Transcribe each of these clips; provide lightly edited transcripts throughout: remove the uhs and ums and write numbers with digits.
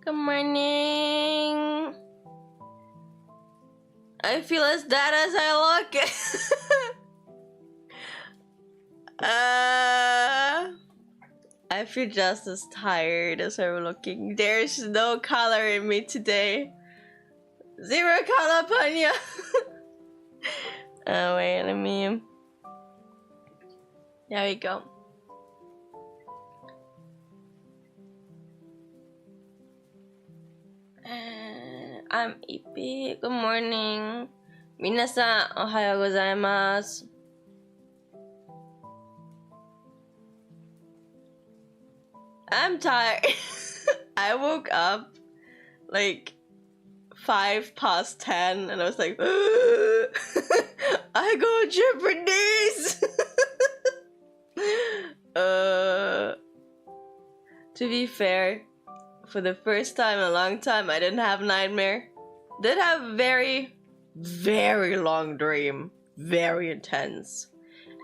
Good morning. I feel as dead as I look. I feel just as tired as I'm looking. There's no color in me today. Zero color, Panya. Oh wait, let me. There we go. I'm Ippy. Good morning. Minasan, ohayou gozaimasu. I'm tired. I woke up like 10:05 and I was like, I go Japanese. To be fair, for the first time in a long time, I didn't have nightmare. Did have very, very long dream, very intense,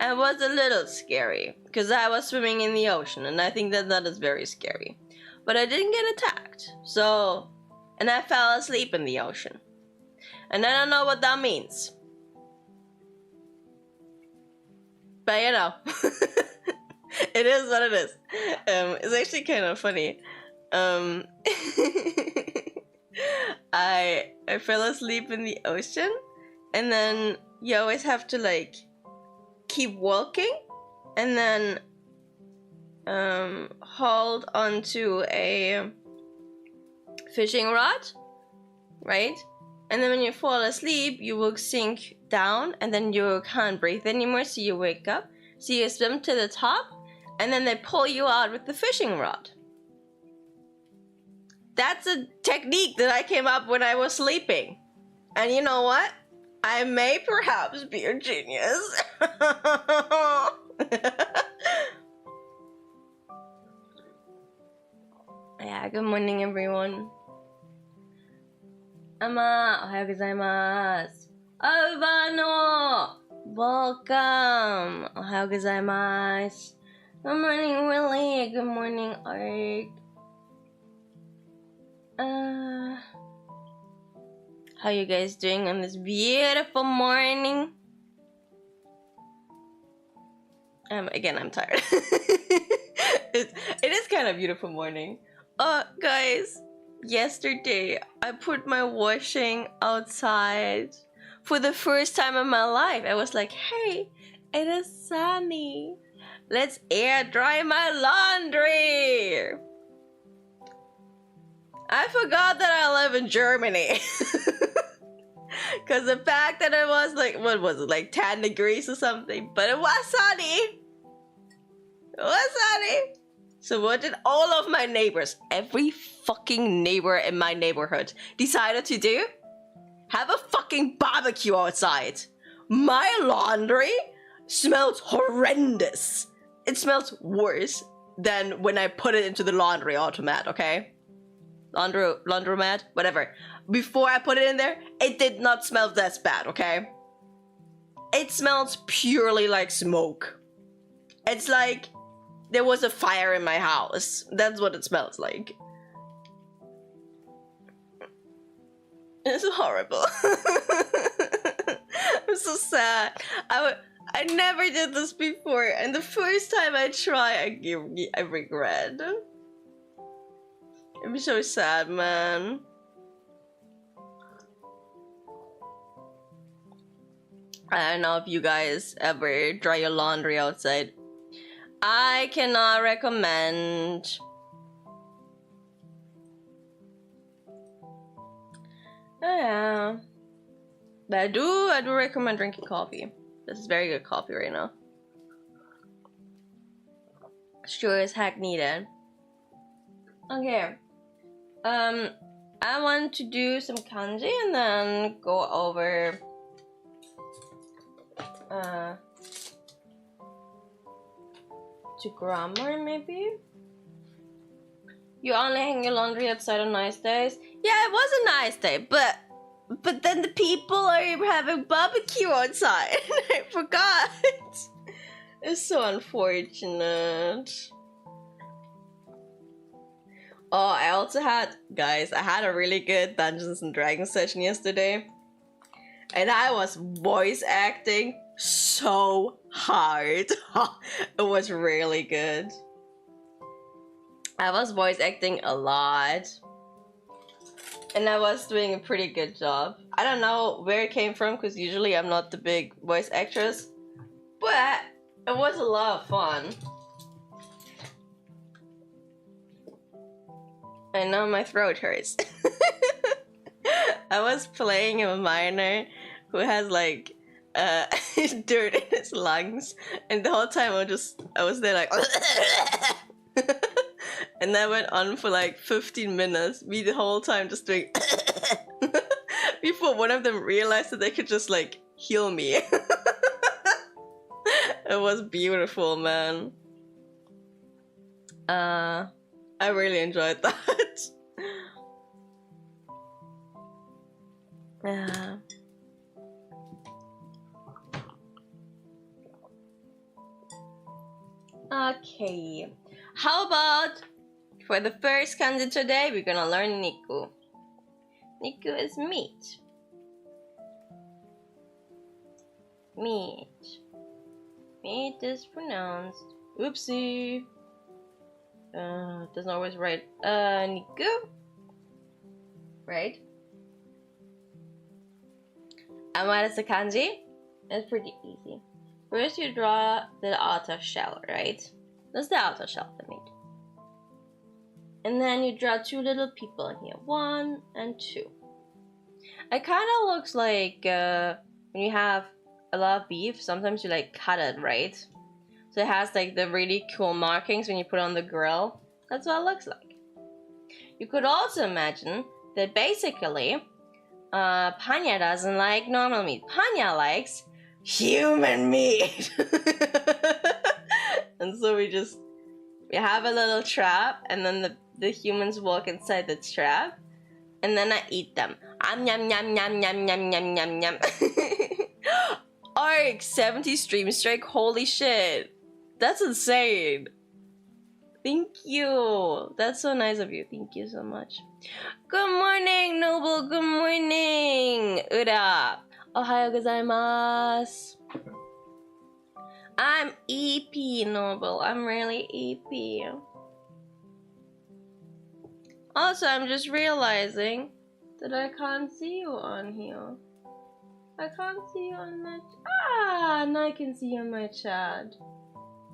and was a little scary because I was swimming in the ocean, and I think that is very scary. But I didn't get attacked, so, and I fell asleep in the ocean, and I don't know what that means. But you know, it is what it is. It's actually kind of funny. I fell asleep in the ocean, and then you always have to like keep walking, and then hold onto a fishing rod, right? And then when you fall asleep, you will sink down, and then you can't breathe anymore, so you wake up, so you swim to the top, and then they pull you out with the fishing rod. That's a technique that I came up when I was sleeping. And you know what? I may perhaps be a genius. Yeah, good morning everyone. Ama, ohayou gozaimasu. Obano! Welcome! Ohayou gozaimasu. Good morning, Willie. Good morning, Ark. How you guys doing on this beautiful morning? Again, I'm tired. It is kind of beautiful morning. Guys, yesterday I put my washing outside for the first time in my life. I was like, hey, it is sunny. Let's air dry my laundry. I forgot that I live in Germany. Because the fact that it was like, what was it, like 10 degrees or something? But it was sunny. It was sunny. So what did all of my neighbors, every fucking neighbor in my neighborhood, decided to do? Have a fucking barbecue outside. My laundry smells horrendous. It smells worse than when I put it into the laundry automat, okay? Laundromat, whatever. Before I put it in there, it did not smell that bad, okay? It smells purely like smoke. It's like there was a fire in my house. That's what it smells like. It's horrible. I'm so sad. I never did this before, and the first time I try, I regret. I'm so sad, man. I don't know if you guys ever dry your laundry outside. I cannot recommend. Yeah. But I do recommend drinking coffee. This is very good coffee right now. Sure as heck needed. Okay. I want to do some kanji and then go over to grammar maybe. You only hang your laundry outside on nice days. Yeah, it was a nice day, but then the people are having barbecue outside. I forgot. It's so unfortunate. Oh, I also had, guys, I had a really good Dungeons and Dragons session yesterday. And I was voice acting so hard. It was really good. I was voice acting a lot. And I was doing a pretty good job. I don't know where it came from, because usually I'm not the big voice actress. But it was a lot of fun. I know my throat hurts. I was playing a miner who has like dirt in his lungs, and the whole time I was there like and that went on for like 15 minutes, me the whole time just doing before one of them realized that they could just like heal me. It was beautiful, man. I really enjoyed that. Yeah. Okay. How about for the first kanji today, we're gonna learn niku. Niku is meat. Meat. Meat is pronounced. Oopsie. Doesn't always write niku. Right? And what is the kanji? It's pretty easy. First you draw the outer shell, right? That's the outer shell of the meat. And then you draw two little people in here. 1 and 2. It kind of looks like when you have a lot of beef, sometimes you like cut it, right? So it has like the really cool markings when you put it on the grill. That's what it looks like. You could also imagine that basically Panya doesn't like normal meat. Panya likes human meat. And so we have a little trap, and then the humans walk inside the trap, and then I eat them. Yum yum yum yum yum yum yum yum. Arc 70 stream strike, holy shit. That's insane. Thank you. That's so nice of you. Thank you so much. Good morning, Noble. Good morning. Ura. Ohayo gozaimasu. I'm EP, Noble. I'm really EP. Also, I'm just realizing that I can't see you on here. I can't see you on my... now I can see you on my chat.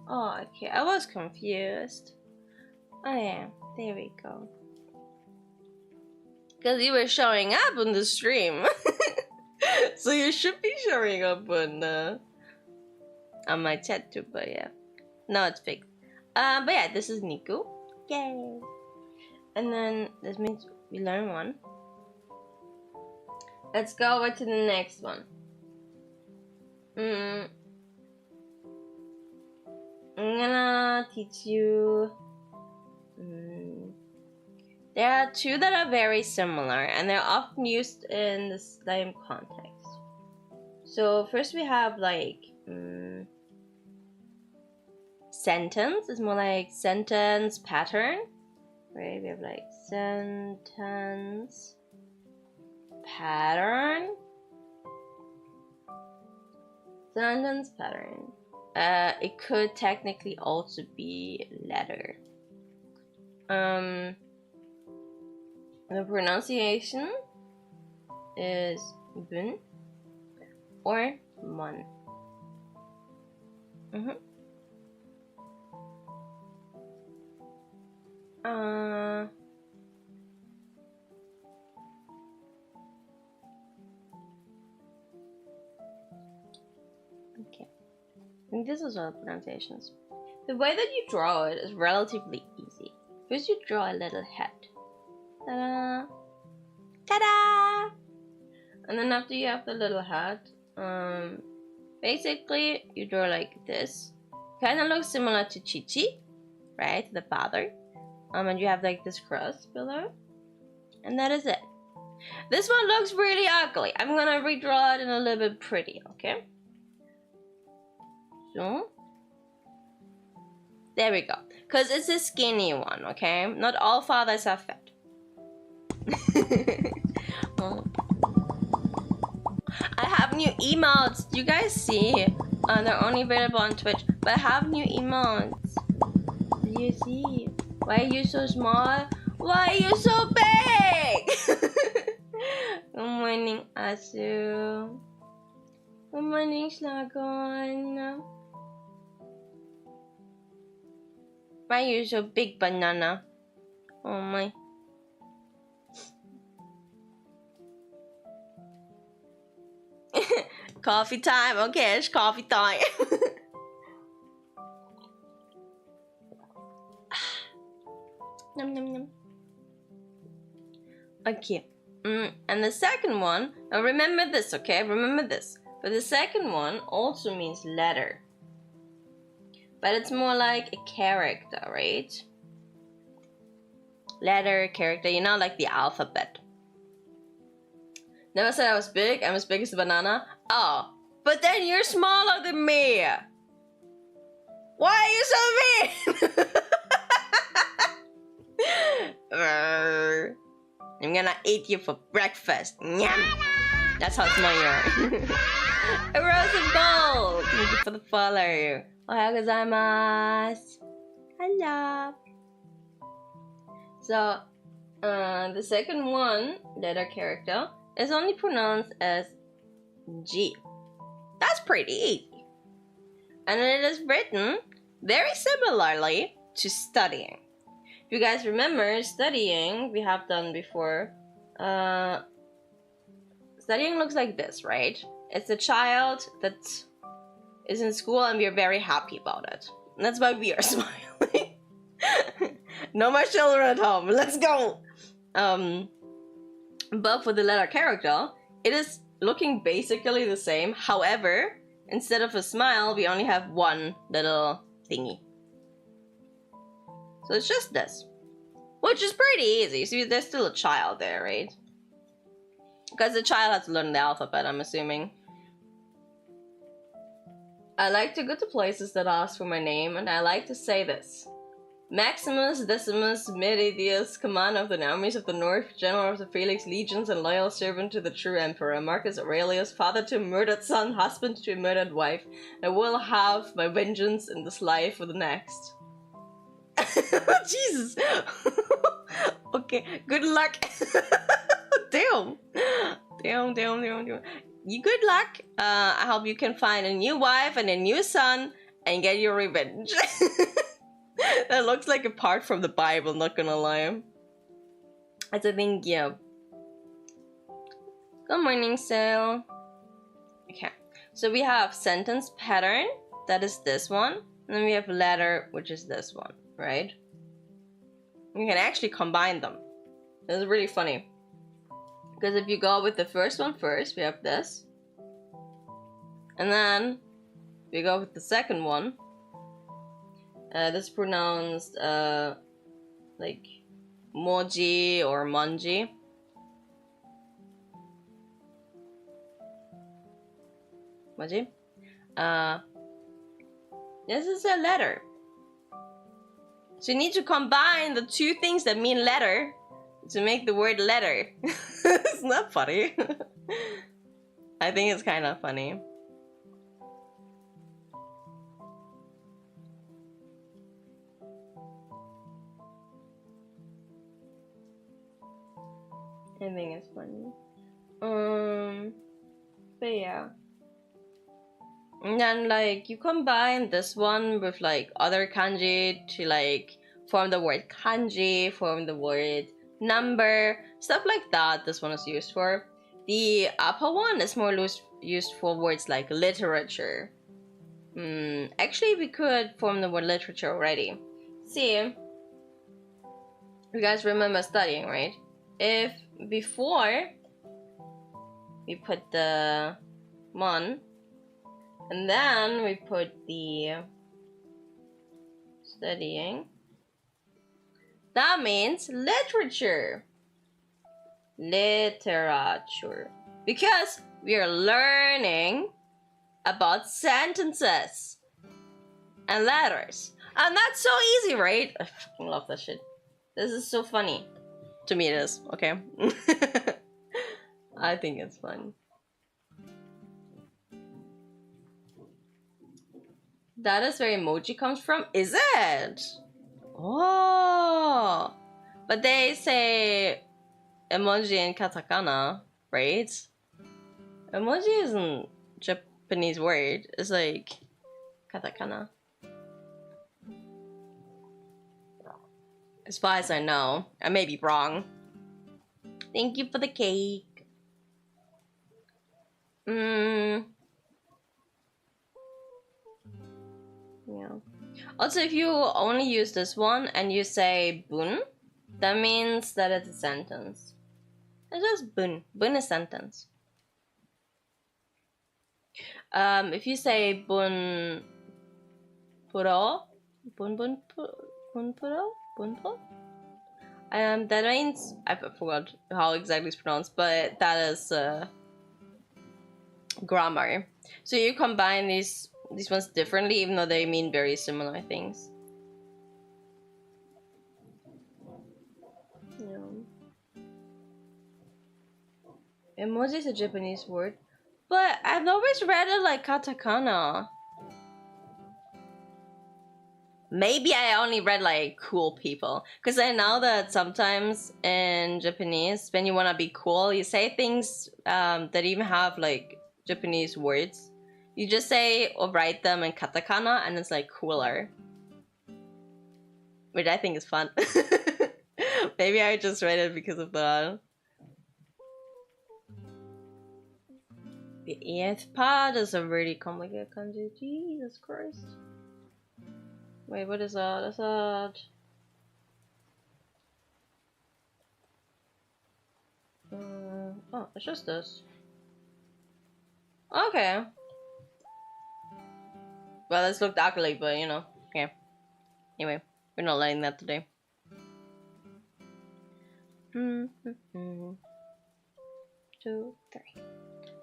Oh, okay. I was confused. Oh, yeah. There we go. Because you were showing up on the stream. So you should be showing up on my chat too, but yeah. Now it's fixed. But yeah, this is Niku. Yay! And then this means we learn one. Let's go over to the next one. I'm gonna teach you. There are two that are very similar, and they're often used in the same context. So first we have like sentence. It's more like sentence pattern. Right? We have like sentence pattern. Sentence pattern. It could technically also be letter. The pronunciation is bun or mon. Okay. I think this is all the pronunciations. The way that you draw it is relatively easy. First you draw a little head. Ta-da! Ta-da! And then after you have the little head, basically you draw like this. Kind of looks similar to Chi-Chi, right? The father. And you have like this cross below. And that is it. This one looks really ugly. I'm gonna redraw it in a little bit pretty, okay? So, there we go. Because it's a skinny one, okay? Not all fathers are fat. I have new emotes. Do you guys see? They're only available on Twitch. But I have new emotes. Do you see? Why are you so small? Why are you so big? Good morning, Asu. Good morning, Slagon. Why are you so big, banana? Oh my. Coffee time. Okay, it's coffee time. Nom nom nom. Okay. And the second one, now remember this, okay? Remember this. But the second one also means letter. But it's more like a character, right? Letter, character, you know, like the alphabet. Never said I was big. I'm as big as a banana. Oh, but then you're smaller than me. Why are you so mean? I'm gonna eat you for breakfast. Nyam. That's how small you are. A rose of gold. Thank you for the follow. Ohayou gozaimasu. Hello. So, the second one, letter character, is only pronounced as G. That's pretty easy. And it is written very similarly to studying. If you guys remember, studying, we have done before. Studying looks like this, right? It's a child that is in school and we are very happy about it. And that's why we are smiling. No more children at home. Let's go. But for the letter character, it is looking basically the same. However, instead of a smile, we only have one little thingy. So it's just this. Which is pretty easy. See, there's still a child there, right? Because the child has to learn the alphabet, I'm assuming. I like to go to places that ask for my name, and I like to say this. Maximus Decimus Meridius, commander of the armies of the north, general of the Felix legions, and loyal servant to the true emperor, Marcus Aurelius, father to a murdered son, husband to a murdered wife. I will have my vengeance in this life or the next. Jesus. Okay, good luck. Damn. You good luck. I hope you can find a new wife and a new son and get your revenge. That looks like a part from the Bible, not gonna lie. That's a thing, yeah. Good morning, Sale. Okay, so we have sentence pattern. That is this one. And then we have letter, which is this one, right? You can actually combine them. It's really funny. Because if you go with the first one first, we have this. And then we go with the second one. This is pronounced like moji or manji. Moji. This is a letter. So you need to combine the two things that mean letter to make the word letter. Isn't that funny? I think it's kind of funny. I think it's funny. But yeah. And then like you combine this one with like other kanji to like form the word kanji, form the word number, stuff like that. This one is used for. The upper one is more used for words like literature. Actually, we could form the word literature already. See, you guys remember studying, right? If before we put the mon, and then we put the studying, that means literature. Literature. Because we are learning about sentences and letters. And that's so easy, right? I fucking love that shit. This is so funny. To me it is, okay? I think it's fun. That is where emoji comes from? Is it? Oh! But they say emoji in katakana, right? Emoji isn't Japanese word. It's like katakana. As far as I know. I may be wrong. Thank you for the cake. Yeah. Also, if you only use this one and you say bun, that means that it's a sentence. It's just bun. Bun is sentence. If you say bun puro, bun puro, that means, I forgot how exactly it's pronounced, but that is grammar. So you combine these ones differently, even though they mean very similar things. Yeah. Emoji is a Japanese word, but I've always read it like katakana. Maybe I only read like cool people, because I know that sometimes in Japanese, when you want to be cool, you say things that even have like Japanese words. You just say or write them in katakana and it's like cooler. Which I think is fun. Maybe I just read it because of that. The EF part is a really complicated kanji. Jesus Christ. Wait, what is that? Is that... oh, it's just this. Okay. Well, this looked ugly, but you know. Yeah. Anyway, we're not letting that today. 2, 3.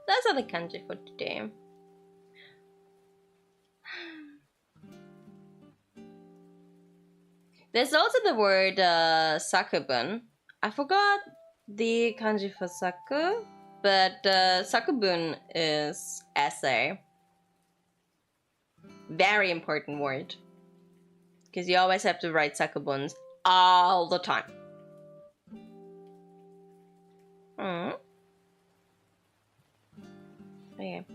That's all the kanji for today. There's also the word sakubun. I forgot the kanji for saku, but sakubun is essay. Very important word. Because you always have to write sakubuns all the time. Okay.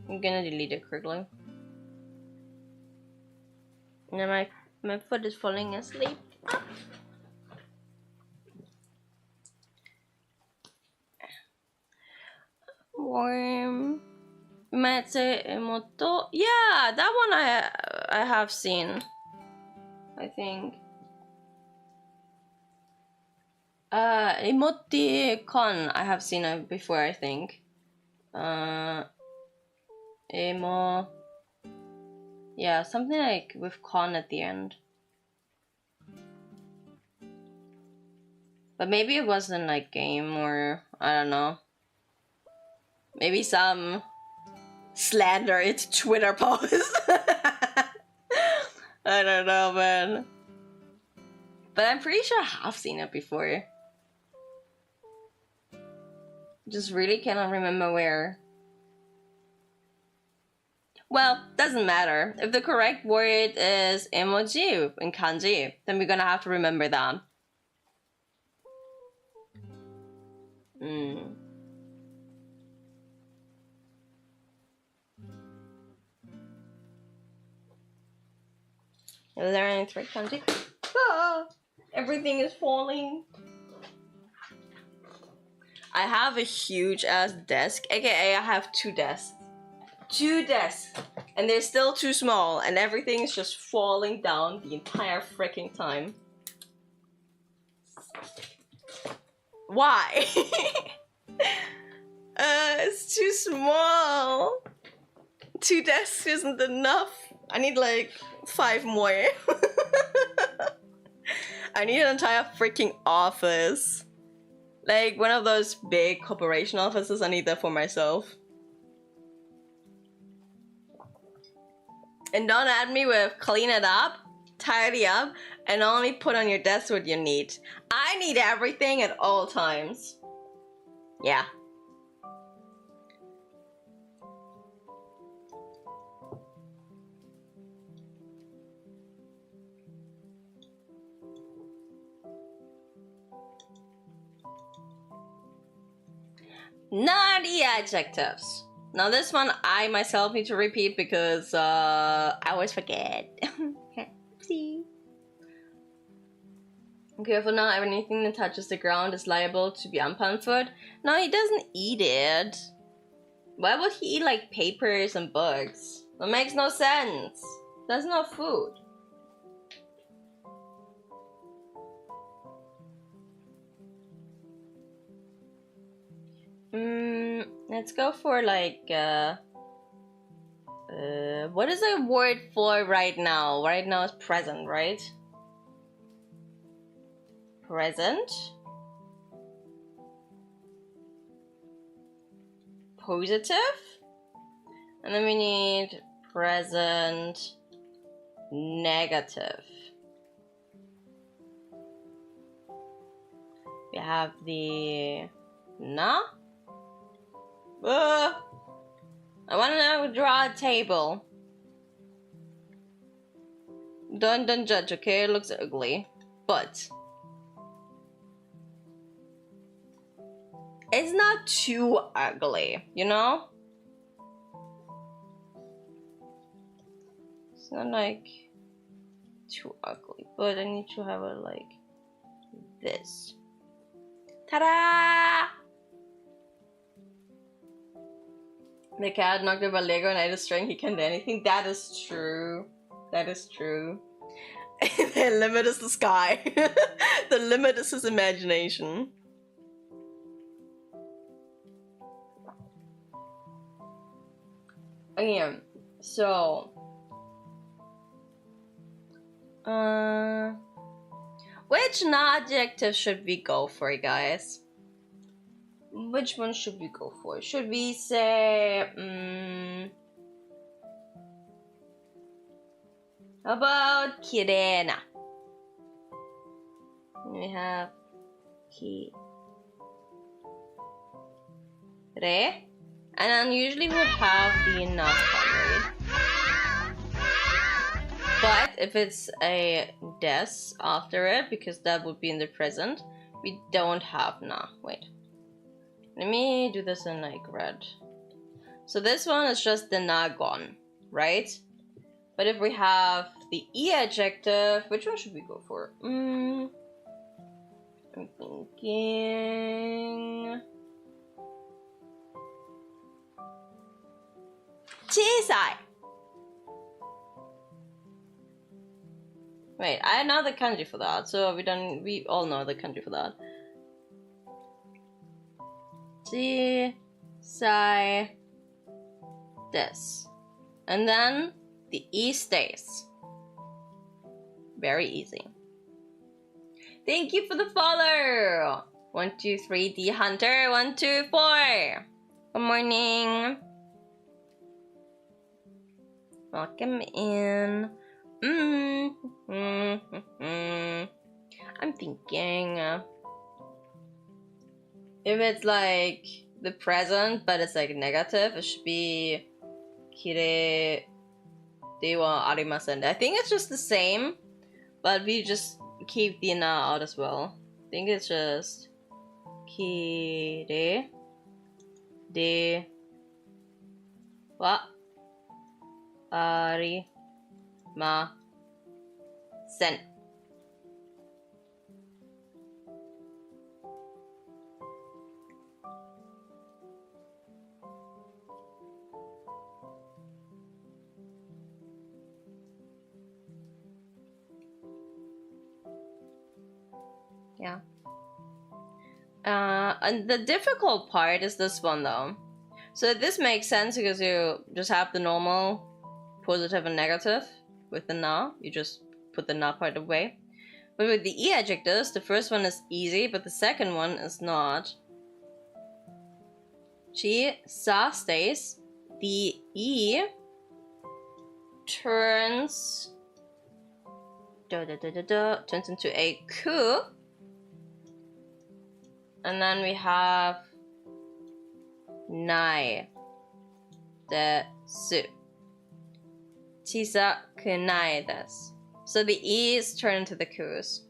I'm gonna delete it quickly. Now my foot is falling asleep. form. You might say emoto. Yeah, that one I have seen. I think. Emoticon I have seen it before, I think. Emo. Yeah, something like with con at the end. But maybe it wasn't like game or I don't know. Maybe some slander its Twitter post. I don't know, man. But I'm pretty sure I have seen it before. Just really cannot remember where. Well, doesn't matter. If the correct word is emoji in kanji, then we're gonna have to remember that. Learning three kanji. Ah, everything is falling. I have a huge ass desk, aka I have two desks. Two desks! And they're still too small, and everything is just falling down the entire freaking time. Why? It's too small. Two desks isn't enough. I need like 5 more. I need an entire freaking office. Like one of those big corporation offices, I need that for myself. And don't add me with clean it up, tidy up, and only put on your desk what you need. I need everything at all times. Yeah. Naughty adjectives. Now this one I myself need to repeat because I always forget. See. Careful now, anything that touches the ground is liable to be unpampered. No, he doesn't eat it. Why would he eat like papers and books? That makes no sense. That's not food. Let's go for like what is the word for right now? Right now is present, right? Present. Positive. And then we need present negative. We have the na. I want to draw a table. Don't judge, okay? It looks ugly, but it's not too ugly, you know? It's not like too ugly, but I need to have it like this. Ta-da! The cat knocked over Lego and ate a string. He can do anything. That is true. That is true. The limit is the sky. The limit is his imagination. Okay, so which adjective should we go for, guys? Which one should we go for? Should we say how about kirena? We have ki re, and then usually we would have the not part, but if it's a des after it, because that would be in the present, we don't have na. Wait. Let me do this in like red. So this one is just the na gone, right? But if we have the e adjective, which one should we go for? I'm thinking chisai. Wait, I know the kanji for that, so we all know the kanji for that. Chisai desu. And then the E stays. Very easy. Thank you for the follow! 1, 2, 3, D Hunter. 1, 2, 4. Good morning. Welcome in. I'm thinking if it's like the present but it's like negative, it should be kire de wa arimasen. I think it's just the same, but we just keep the na out as well. I think it's just kire de wa arimasen. Yeah. And the difficult part is this one though. So this makes sense because you just have the normal positive and negative with the na. You just put the na part away. But with the e adjectives, the first one is easy, but the second one is not. Chi sa stays. The e turns turns into a ku. And then we have nai desu. Chisaku nai desu. So the e's turn into the ku's.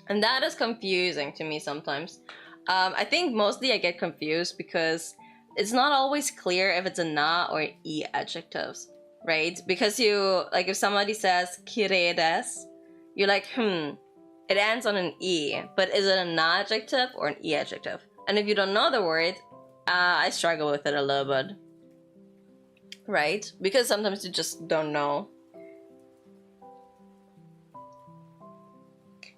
And that is confusing to me sometimes. I think mostly I get confused because it's not always clear if it's a na or e adjectives, right? Because you, like if somebody says kirei desu, you're like, it ends on an e, but is it a na adjective or an e adjective? And if you don't know the word, I struggle with it a little bit, right? Because sometimes you just don't know.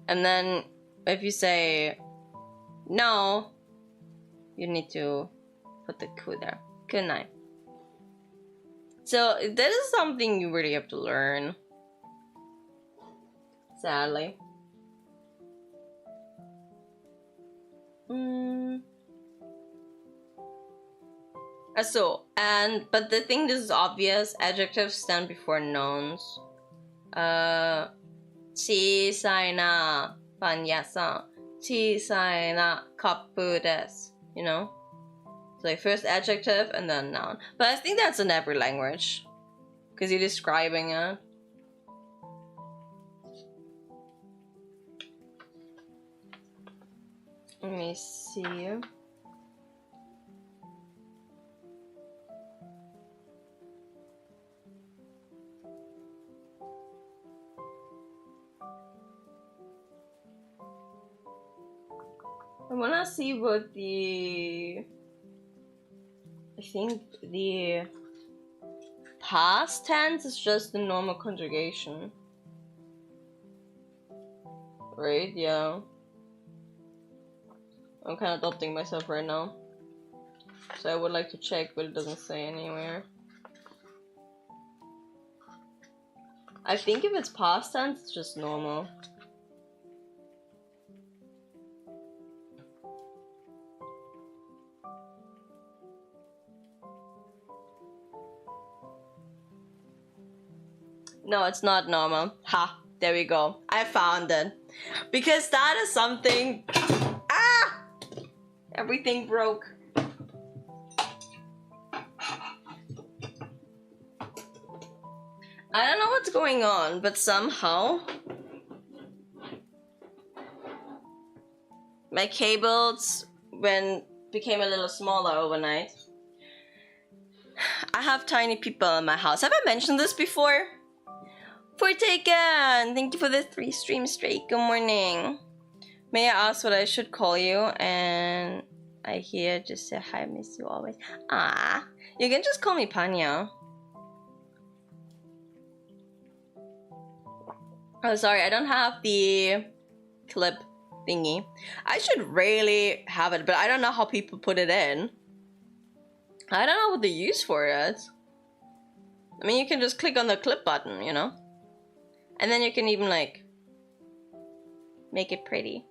And then if you say no, you need to put the ku there. Kunai. So that is something you really have to learn, sadly. But the thing this is obvious, adjectives stand before nouns. Chisai na Panya-san, chisai na kappu desu, you know? So like first adjective and then noun. But I think that's in every language, because you're describing it. Let me see. I wanna see what I think the past tense is just the normal conjugation. Right? Yeah. I'm kind of doubting myself right now. So I would like to check, but it doesn't say anywhere. I think if it's past tense, it's just normal. No, it's not normal. Ha! There we go. I found it. Because that is something... Ah! Everything broke. I don't know what's going on, but somehow... my cables became a little smaller overnight. I have tiny people in my house. Have I mentioned this before? Fortaken! Thank you for the 3 stream straight. Good morning. May I ask what I should call you? And I hear. Just say hi, miss you always. Ah, you can just call me Panya. Oh, sorry, I don't have the clip thingy. I should really have it, but I don't know how people put it in. I don't know what they use for it. I mean, you can just click on the clip button, you know? And then you can even, like, make it pretty.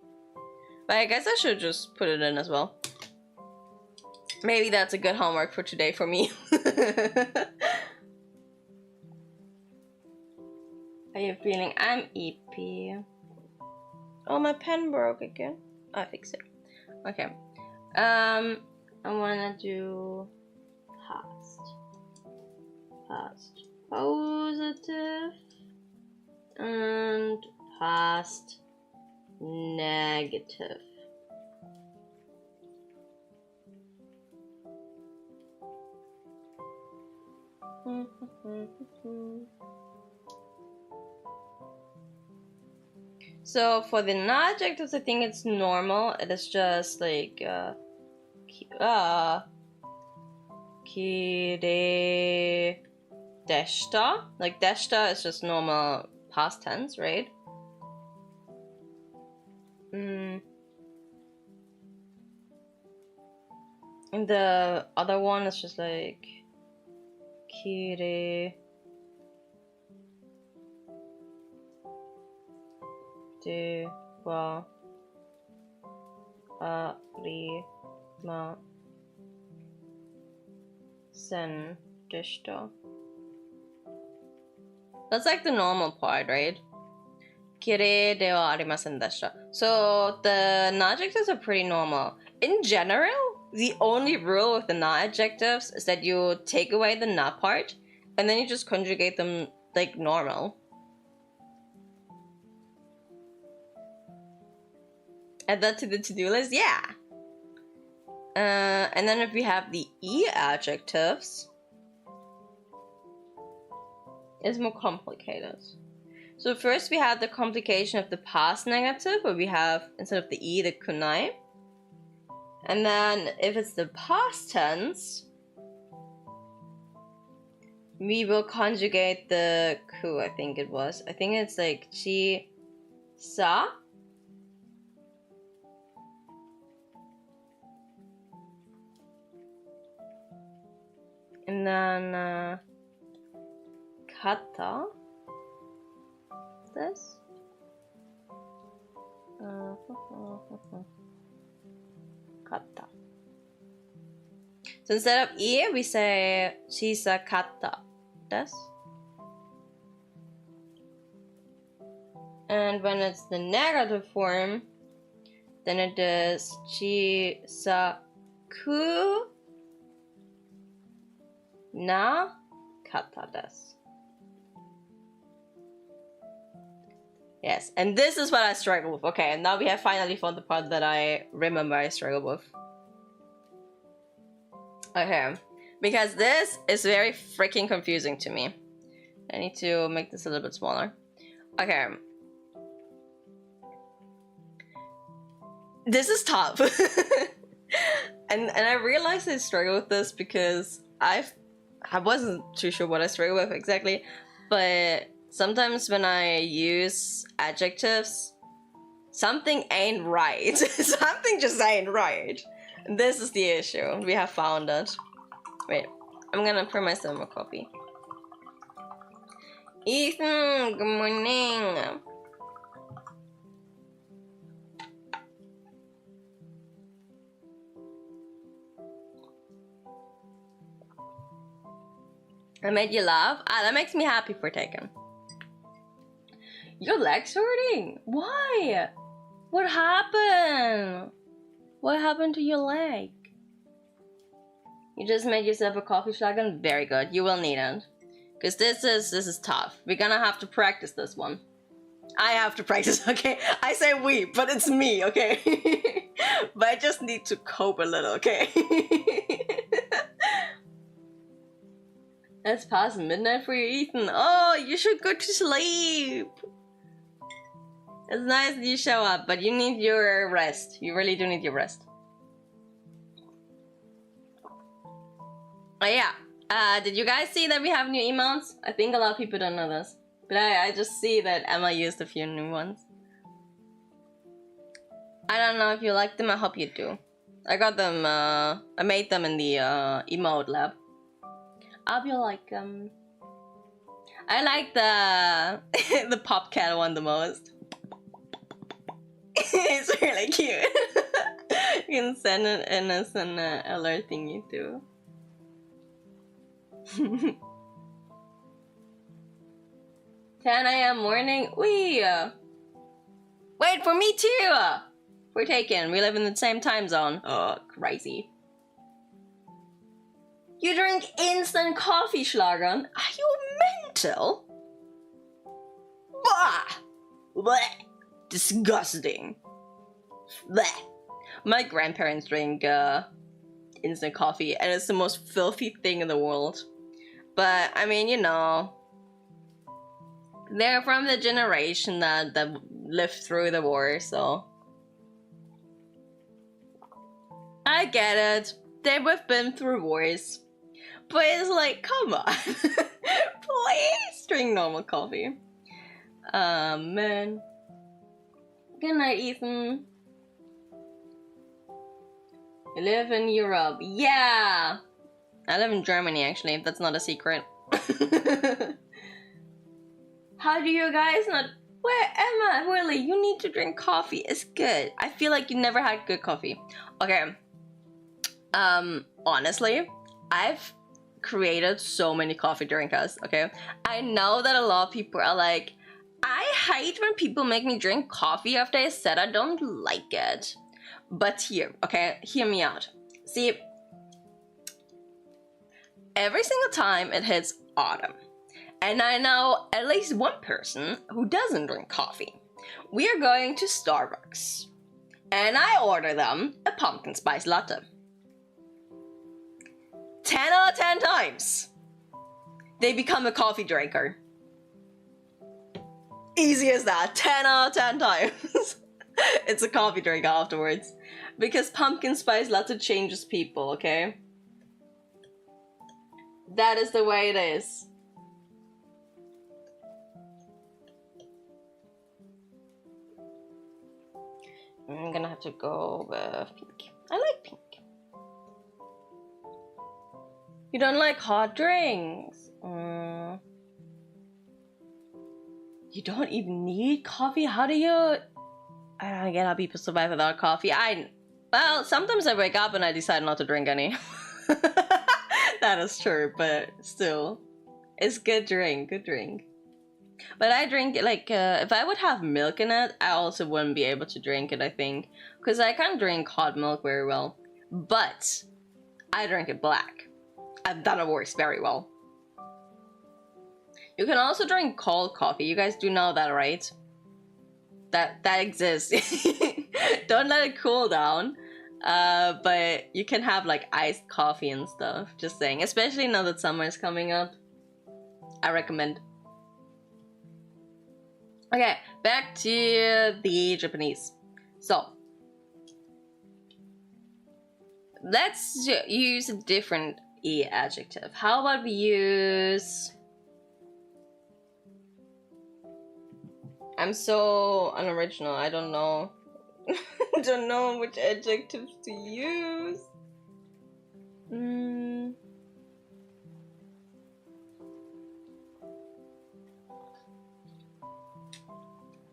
But I guess I should just put it in as well. Maybe that's a good homework for today for me. Are you feeling? I'm EP. Oh, my pen broke again. I fix it. Okay. I wanna do past positive and past negative. So for the non-adjectives, I think it's normal. It is just like kire deshita. Like deshita is just normal past tense, right? And the other one is just like kire de wa arima sen deshita. That's like the normal part, right? Kire de wa arimasen deshita. So the non-adjectives are pretty normal. In general, the only rule with the non-adjectives is that you take away the na part and then you just conjugate them like normal. Add that to the to-do list? Yeah! And then if we have the e adjectives, it's more complicated. So first we have the complication of the past negative, where we have, instead of the e, the kunai. And then if it's the past tense, we will conjugate the ku, I think it was. I think it's like chi sa. And then kata. This. Kata. So instead of e, we say shisa kata. This. And when it's the negative form, then it is shisa ku na kata desu. Yes, and this is what I struggle with. Okay, and now we have finally found the part that I remember I struggle with. Okay, because this is very freaking confusing to me. I need to make this a little bit smaller. Okay. This is tough. and I realized I struggle with this because I wasn't too sure what I struggle with exactly, but sometimes when I use adjectives, something ain't right. Something just ain't right. And this is the issue. We have found it. Wait, I'm gonna pour myself a coffee. Ethan, good morning. I made you laugh? Ah, that makes me happy for taken. Your leg's hurting? Why? What happened? What happened to your leg? You just made yourself a coffee schlagen? Very good. You will need it. Because this is tough. We're gonna have to practice this one. I have to practice, okay? I say we, but it's me, okay? But I just need to cope a little, okay? It's past midnight for you, Ethan. Oh, you should go to sleep. It's nice that you show up, but you need your rest. You really do need your rest. Oh yeah. Did you guys see that we have new emotes? I think a lot of people don't know this. But I just see that Emma used a few new ones. I don't know if you like them, I hope you do. I got them, I made them in the emote lab. I hope you like them. I like the the popcat one the most. It's really cute. You can send it in as an alert thingy too. 10 a.m. morning. Wait for me too. We're taken. We live in the same time zone. Oh, crazy. You drink instant coffee, Schlagern? Are you mental? Bah! Blech! Disgusting. Blech. My grandparents drink instant coffee, and it's the most filthy thing in the world. But I mean, you know, they're from the generation that lived through the war, so I get it. They've been through wars, but it's like, come on, please drink normal coffee. Man. Good night, Ethan. You live in Europe. Yeah! I live in Germany, actually. That's not a secret. How do you guys not... Where, Emma, really, you need to drink coffee. It's good. I feel like you never had good coffee. Okay. Honestly, I've created so many coffee drinkers, okay? I know that a lot of people are like, I hate when people make me drink coffee after I said I don't like it. But here, okay, hear me out. See, every single time it hits autumn, and I know at least one person who doesn't drink coffee, we are going to Starbucks, and I order them a pumpkin spice latte. 10 out of 10 times, they become a coffee drinker. Easy as that. 10 out of 10 times. It's a coffee drink afterwards. Because pumpkin spice latte changes people, okay? That is the way it is. I'm gonna have to go with pink. I like pink. You don't like hot drinks? You don't even need coffee? How do you... I don't get how people survive without coffee. Well, sometimes I wake up and I decide not to drink any. That is true, but still. It's good drink. But I drink, like, if I would have milk in it, I also wouldn't be able to drink it, I think. Because I can't drink hot milk very well. But I drink it black. And that works very well. You can also drink cold coffee. You guys do know that, right? That exists. Don't let it cool down. But you can have like iced coffee and stuff. Just saying. Especially now that summer is coming up. I recommend. Okay, back to the Japanese. So, let's use a different adjective. How about we use... I'm so unoriginal, I don't know. I don't know which adjectives to use.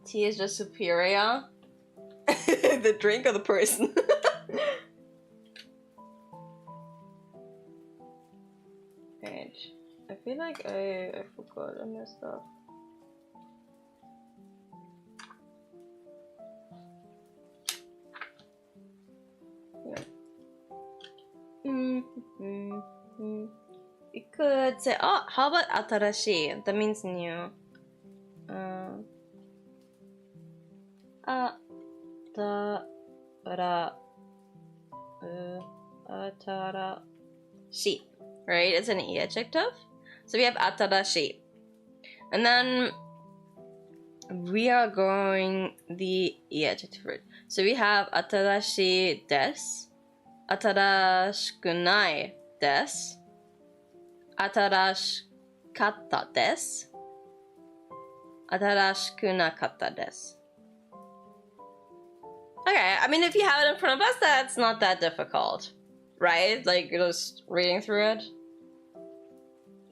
Tea is just superior. The drink or the person? Page. I feel like I forgot, I messed up. You could say, oh, how about atarashi? That means new. Atarashi, right? It's an adjective. So we have atarashi. And then we are going the adjective route. So we have atarashi desu, atarashiku nai desu, Atarashikatta desu. Atarashiku nakatta desu. Okay, I mean, if you have it in front of us, that's not that difficult. Right? Like, just reading through it.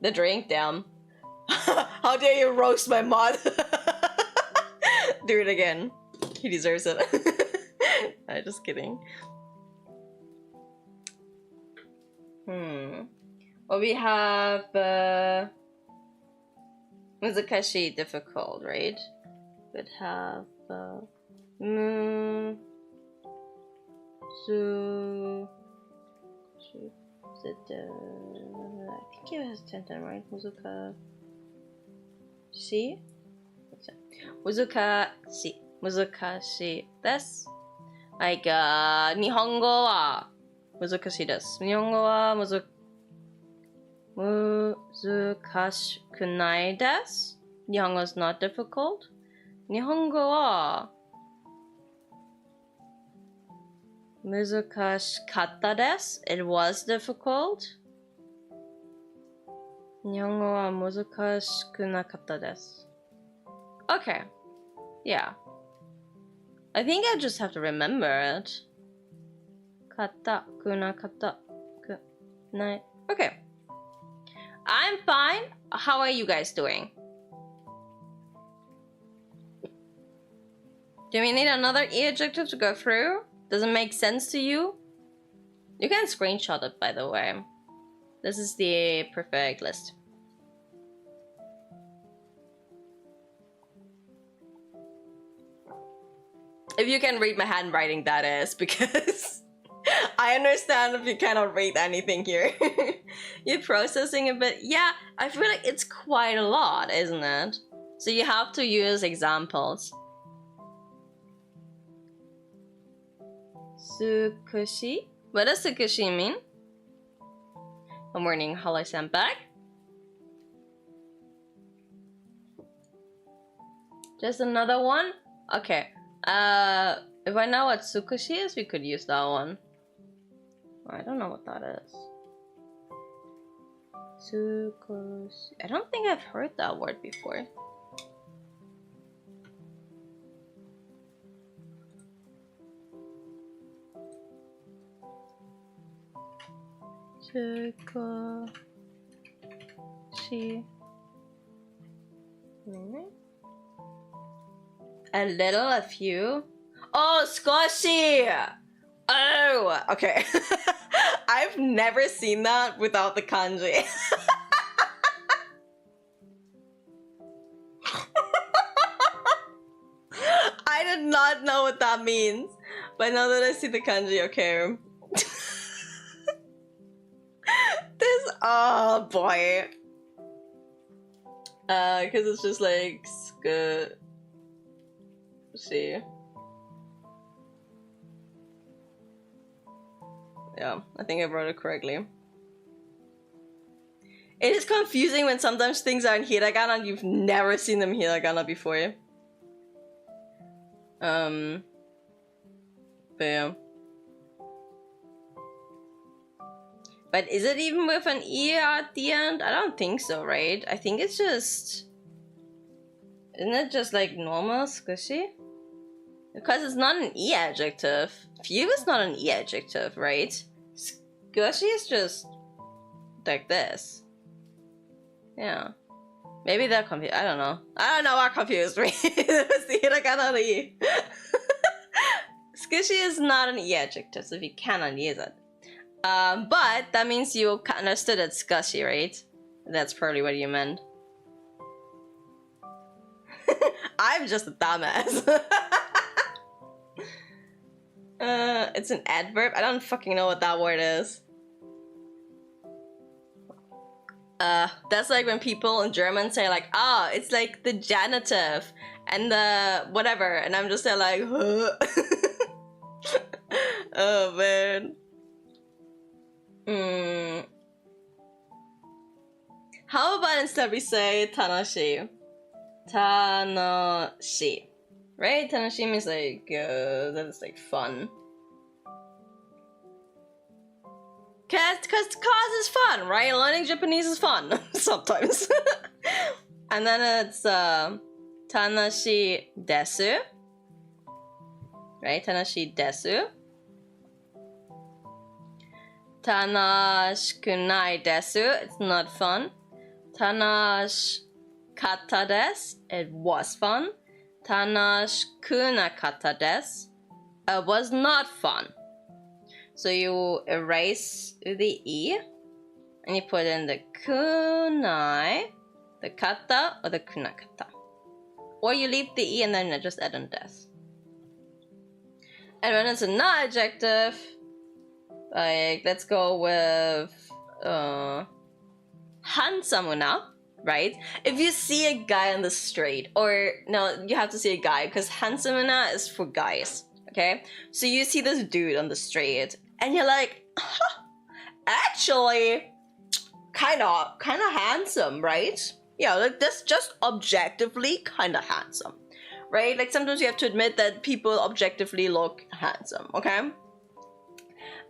The drink, damn. How dare you roast my mod? Do it again. He deserves it. I'm just kidding. Well, we have Muzakashi, difficult, right? Would have I think it has 10, right? Muzukashi? Muzukashi desu. Like, 日本語は難しいです。日本語は難しくないです。日本語 is not difficult. 日本語は難しかったです。It was difficult. 日本語は難しくなかったです。Okay. Yeah. I think I just have to remember it. 硬くなかったくない。Okay. I'm fine. How are you guys doing? Do we need another E adjective to go through? Does it make sense to you? You can screenshot it, by the way. This is the perfect list. If you can read my handwriting, that is, because I understand if you cannot read anything here. You're processing a bit. Yeah, I feel like it's quite a lot, isn't it? So you have to use examples. Tsukushi? What does tsukushi mean? Good morning, hello, senpai. Just another one? Okay. If I know what tsukushi is, we could use that one. I don't know what that is. Tsukushi. I don't think I've heard that word before. Tsukushi. A little, a few. Oh, squashy! Oh, okay. I've never seen that without the kanji. I did not know what that means. But now that I see the kanji, okay. This, oh boy. Cause it's just like, good. See. Yeah, I think I wrote it correctly. It is confusing when sometimes things are in hiragana and you've never seen them hiragana before. But yeah. But is it even with an E at the end? I don't think so, right? I think it's just... Isn't it just like normal squishy? Because it's not an E adjective. Few is not an E adjective, right? Squishy is just like this. Yeah. Maybe they're confused. I don't know. I don't know what confused me. It's the hiragana the E. Squishy is not an E adjective, so you cannot use it. But that means you understood it's squishy, right? That's probably what you meant. I'm just a dumbass. It's an adverb? I don't fucking know what that word is. That's like when people in German say like, oh, it's like the genitive and the whatever, and I'm just there like, huh? Oh man. How about instead we say tanoshi? Tanoshi. Right? Tanoshi means like, that is like fun. Cause class is fun, right? Learning Japanese is fun sometimes. And then it's tanashi desu, right? Tanashi desu. Tanashikunai desu. It's not fun. Tanashikatta desu. It was fun. Tanashikunakatta desu. It was not fun. So you erase the E and you put in the kunai, the kata, or the kunakata. Or you leave the E and then you just add in desu. And when it's a non-adjective, like let's go with hansamuna, right? If you see a guy on the street, or no, you have to see a guy because hansamuna is for guys, okay? So you see this dude on the street and you're like, huh, actually kind of handsome, right? Yeah, like that's just objectively kind of handsome, right? Like sometimes you have to admit that people objectively look handsome, okay?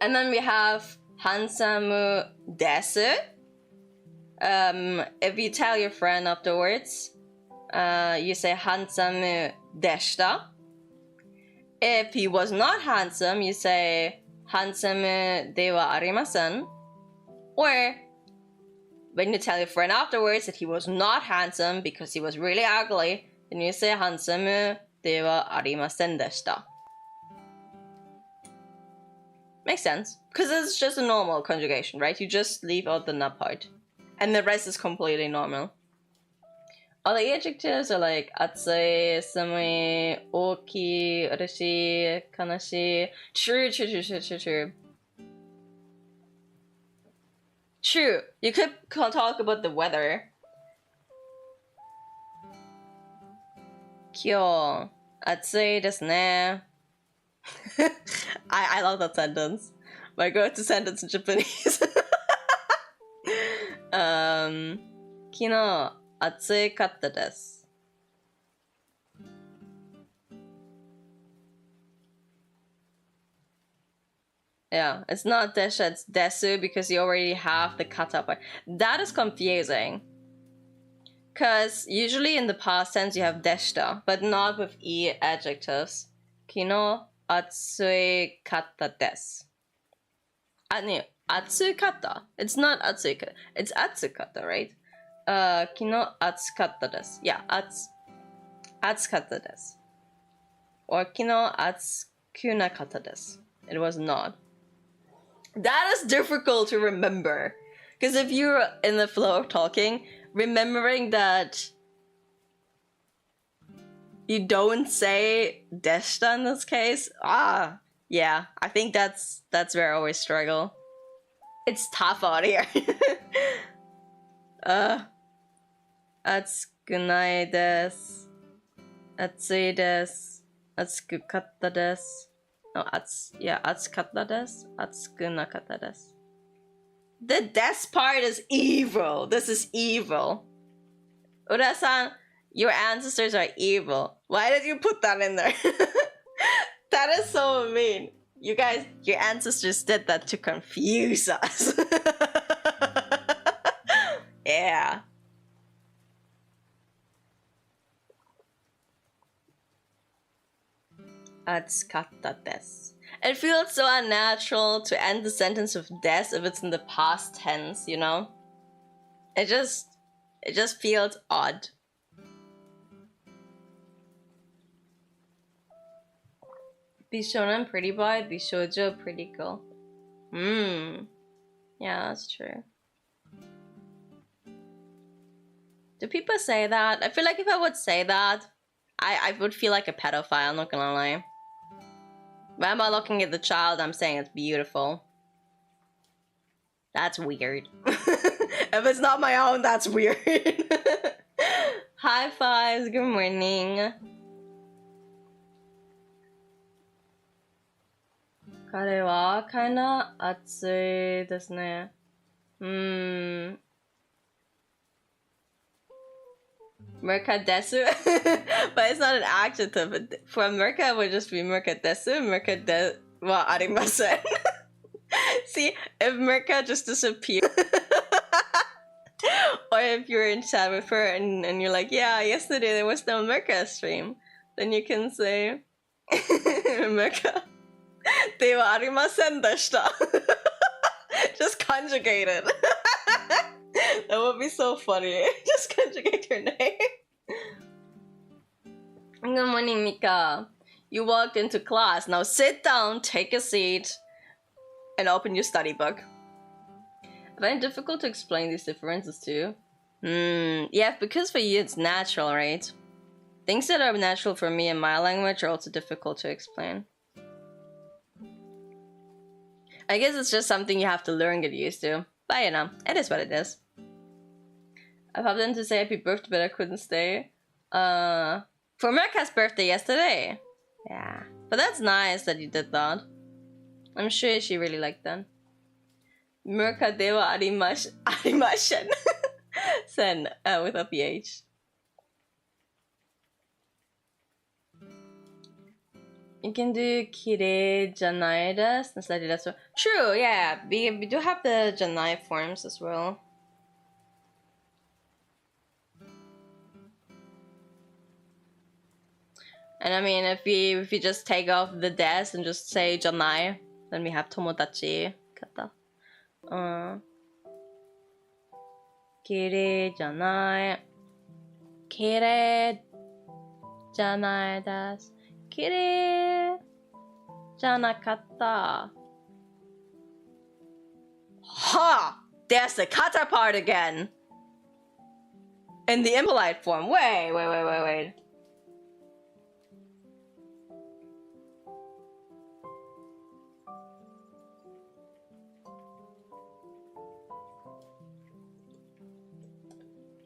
And then we have handsome desu. If you tell your friend afterwards, you say handsome deshita. If he was not handsome, you say handsome de wa arimasen. Or when you tell your friend afterwards that he was not handsome because he was really ugly, then you say handsome de wa arimasen deshita. Makes sense. Because it's just a normal conjugation, right? You just leave out the na part. And the rest is completely normal. Other adjectives are like atsui, samui, oki, urashi, kanashi. True. True. You could talk about the weather. Kyo, atsui desu ne. I love that sentence. My go-to sentence in Japanese. Kino atsukatta desu. Yeah, it's not desha, it's desu because you already have the kata part. That is confusing. Because usually in the past tense you have deshita, but not with e adjectives. Kino atsukatta desu. Atsukata. It's not atsukata. It's atsukata, right? Kino atsukatta desu. Yeah, atsukatta desu. Or kino atsukunakatta desu. It was not. That is difficult to remember. Because if you're in the flow of talking, remembering that you don't say deshita in this case, yeah, I think that's where I always struggle. It's tough out here. Atsukunai desu. Atsui desu. Atsukukatta desu. No, atsukatta desu. Atsukunakatta desu. The desu part is evil. This is evil. Ura-san, your ancestors are evil. Why did you put that in there? That is so mean. You guys, your ancestors did that to confuse us. Yeah. Atsukatta desu. It feels so unnatural to end the sentence with desu if it's in the past tense, you know? It just feels odd. Bishonen pretty boy, Bishoujo pretty girl. Yeah, that's true. Do people say that? I feel like if I would say that, I would feel like a pedophile, not gonna lie. When I'm looking at the child, I'm saying it's beautiful. That's weird. If it's not my own, that's weird. High fives, good morning. 彼はkinda 暑いですね。Merkadesu? But it's not an adjective. For Merka, it would just be Merkadesu. Merkade wa arimasen. See, if Mirka just disappeared, or if you're in chat with her and you're like, yeah, yesterday there was no Mirka stream, then you can say, Mirka, ではありませんでした. Just conjugate it. That would be so funny. Just conjugate your name. Good morning, Mika. You walked into class. Now sit down, take a seat, and open your study book. I find it difficult to explain these differences too. Yeah, because for you it's natural, right? Things that are natural for me in my language are also difficult to explain. I guess it's just something you have to learn, get used to. But you know, it is what it is. I popped in to say happy birthday, but I couldn't stay. For Mirka's birthday yesterday. Yeah. But that's nice that you did that. I'm sure she really liked that. Mirka de wa arimashen. Sen, with a PH. You can do kire janai desu instead of desu. True, yeah. We do have the janai forms as well. And I mean, if we just take off the desu and just say janai, then we have tomodachi kata. Kire janai. Kire janai desu. Kire janakatta. Ha! There's the kata part again. In the impolite form. Wait.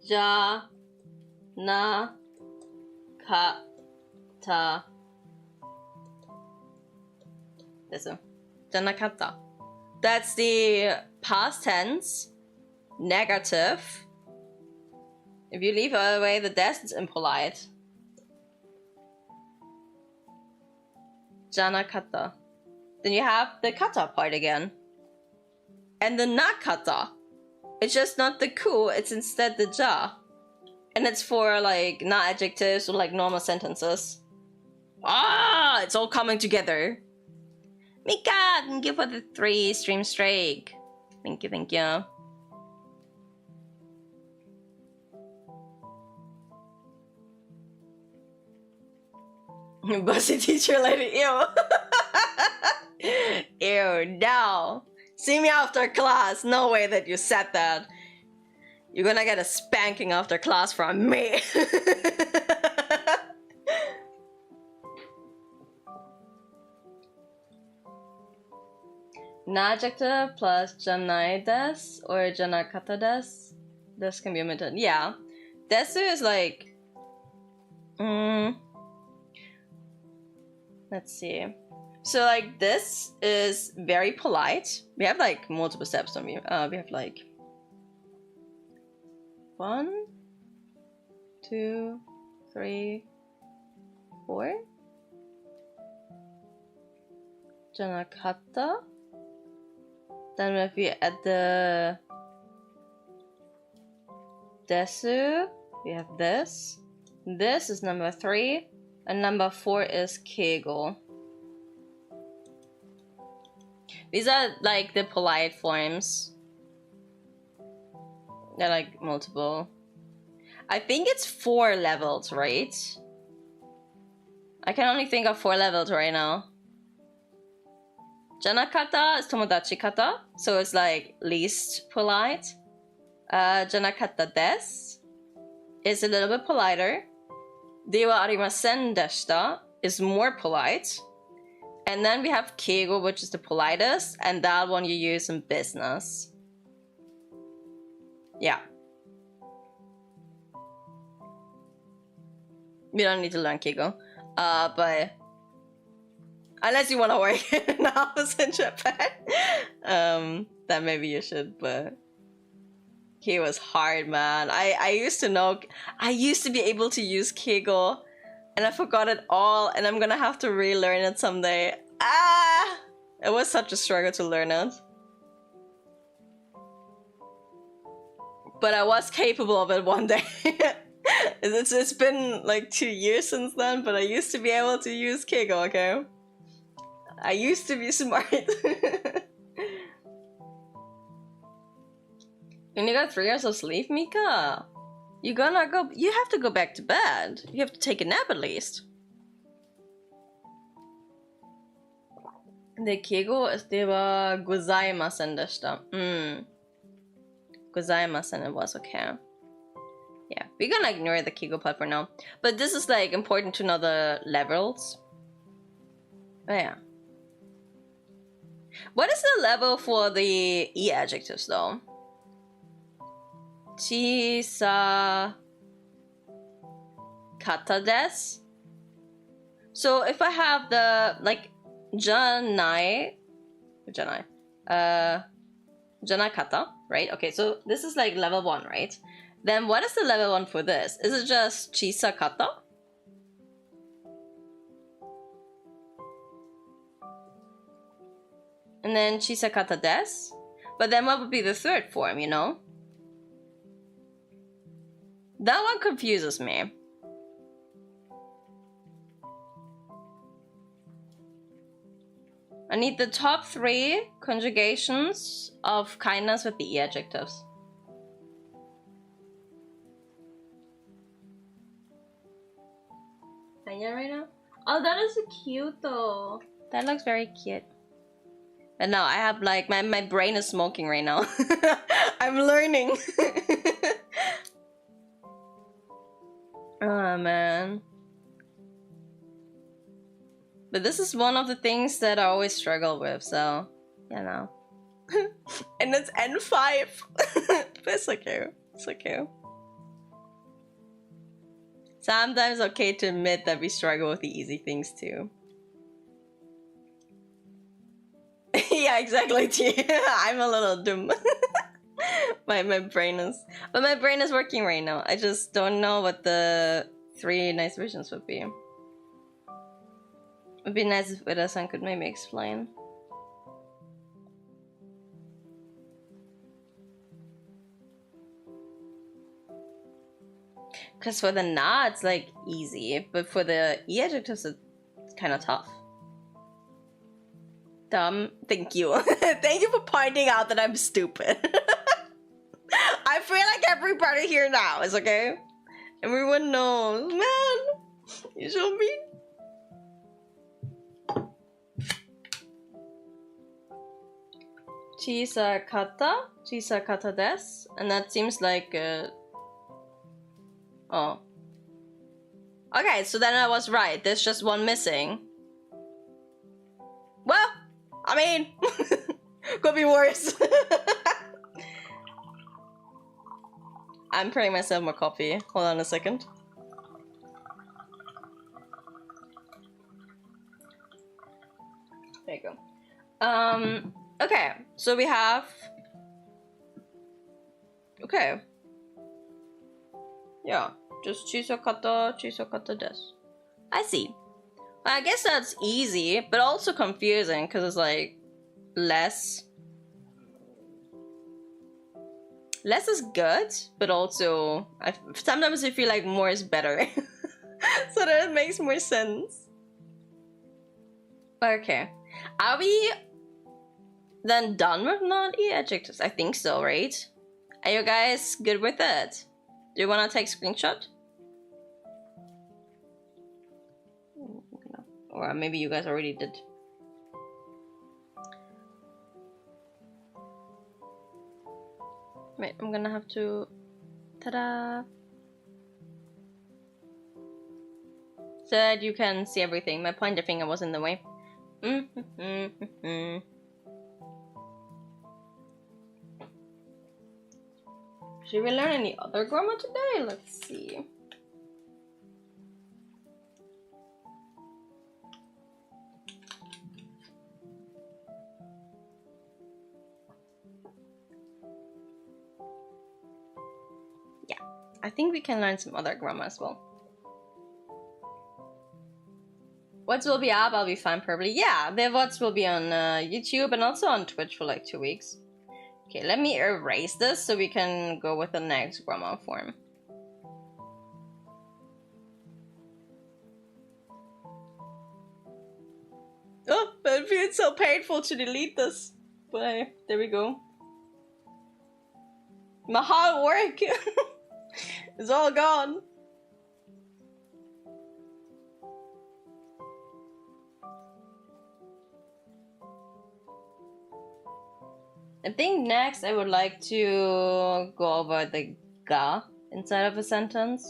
Ja na kata. Janakata. That's the past tense, negative. If you leave away the desu, it's impolite. Janakata. Then you have the kata part again. And the nakata. It's just not the ku, it's instead the ja. And it's for like not adjectives or like normal sentences. Ah, it's all coming together. Mika, thank you for the 3 stream streak. Thank you. Bossy teacher lady, ew. Ew, no. See me after class. No way that you said that. You're gonna get a spanking after class from me. Adjective plus janai desu or janakata desu. This can be omitted. Yeah. Desu is like... Let's see. So like this is very polite. We have like multiple steps on me. We have like 1, 2, 3, 4. Janakata. Then if we add the desu, we have this. This is number 3, and number 4 is keigo. These are like the polite forms. They're like multiple. I think it's 4 levels, right? I can only think of 4 levels right now. Janakata is tomodachi kata, so it's like least polite. Janakata desu is a little bit politer. De wa arimasen deshita is more polite. And then we have keigo, which is the politest, and that one you use in business. Yeah. We don't need to learn keigo. But unless you want to work in an office in Japan, then maybe you should, but he was hard, man. I used to know, I used to be able to use keigo, and I forgot it all, and I'm gonna have to relearn it someday. Ah! It was such a struggle to learn it. but I was capable of it one day. It's been like 2 years since then, but I used to be able to use Kegel, okay? I used to be smart. When you got 3 hours of sleep, Mika, you have to go back to bed. You have to take a nap at least. で、敬語ではございませんでした。ございません it was okay. Yeah, we're gonna ignore the Kegel part for now. But this is like important to know the levels. Oh yeah. What is the level for the E adjectives though? 小さかったです. So if I have the like じゃないかった right? Okay, so this is like level 1, right? Then what is the level 1 for this? Is it just 小さかった? And then 小さかったです? But then what would be the third form, you know? That one confuses me. I need the top 3 conjugations of kindness with the E adjectives. Panya right now? Oh, that is cute though. That looks very cute. And now I have like, my brain is smoking right now. I'm learning. Oh man. But this is one of the things that I always struggle with, so, you know. And it's N5. But it's okay. It's okay. Sometimes it's okay to admit that we struggle with the easy things too. Yeah, exactly. I'm a little dumb. my brain is... But my brain is working right now. I just don't know what the 3 nice versions would be. It'd be nice if Ida-san could maybe explain. Because for the na, it's like easy, but for the E adjectives, it's kind of tough. Dumb. Thank you. Thank you for pointing out that I'm stupid. I feel like everybody here now is okay. Everyone knows. Man, you should be. Chisakata desu, and that seems like oh. Okay, so then I was right. There's just one missing. Well, I mean, could be worse. I'm pouring myself more coffee. Hold on a second. There you go. Okay, so we have... Okay. Yeah, just chisakata desu. I see. Well, I guess that's easy, but also confusing, because it's like... Less is good, but also... sometimes I feel like more is better. So that it makes more sense. Okay. Are we... then done with non-E adjectives? I think so, right? Are you guys good with it? Do you want to take a screenshot? Or maybe you guys already did. Wait, I'm gonna have to... Ta-da! So that you can see everything. My pointer finger was in the way. Should we learn any other grammar today? Let's see. Yeah, I think we can learn some other grammar as well. What will be up? I'll be fine probably. Yeah, the VODs will be on YouTube and also on Twitch for like 2 weeks. Okay, let me erase this so we can go with the next grammar form. Oh, it feels so painful to delete this. But there we go. My hard work is all gone. I think next I would like to go over the ga inside of a sentence.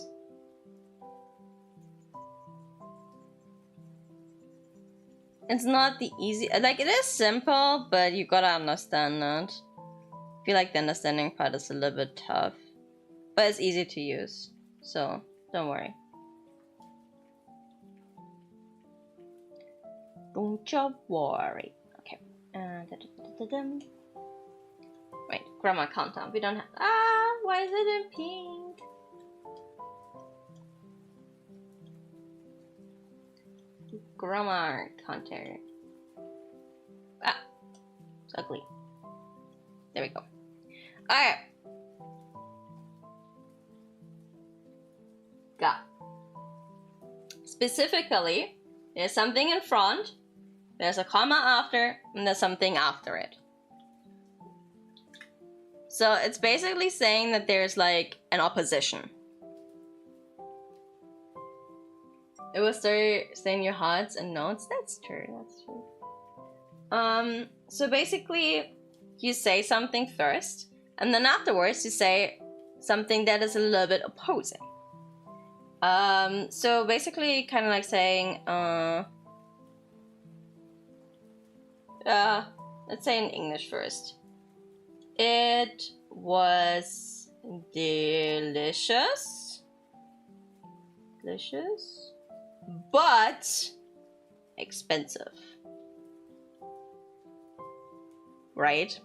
It's not the easy, like it is simple, but you gotta understand that. I feel like the understanding part is a little bit tough, but it's easy to use, so don't worry. Don't you worry. Okay. Wait, grammar countdown. We don't have. Why is it in pink? Grammar counter. It's ugly. There we go. Alright. Ga. Specifically, there's something in front, there's a comma after, and there's something after it. So it's basically saying that there's like an opposition. It was saying your hearts and notes. That's true. That's true. So basically, you say something first, and then afterwards you say something that is a little bit opposing. So basically, kind of like saying, let's say in English first. It was delicious. Delicious. But expensive, right?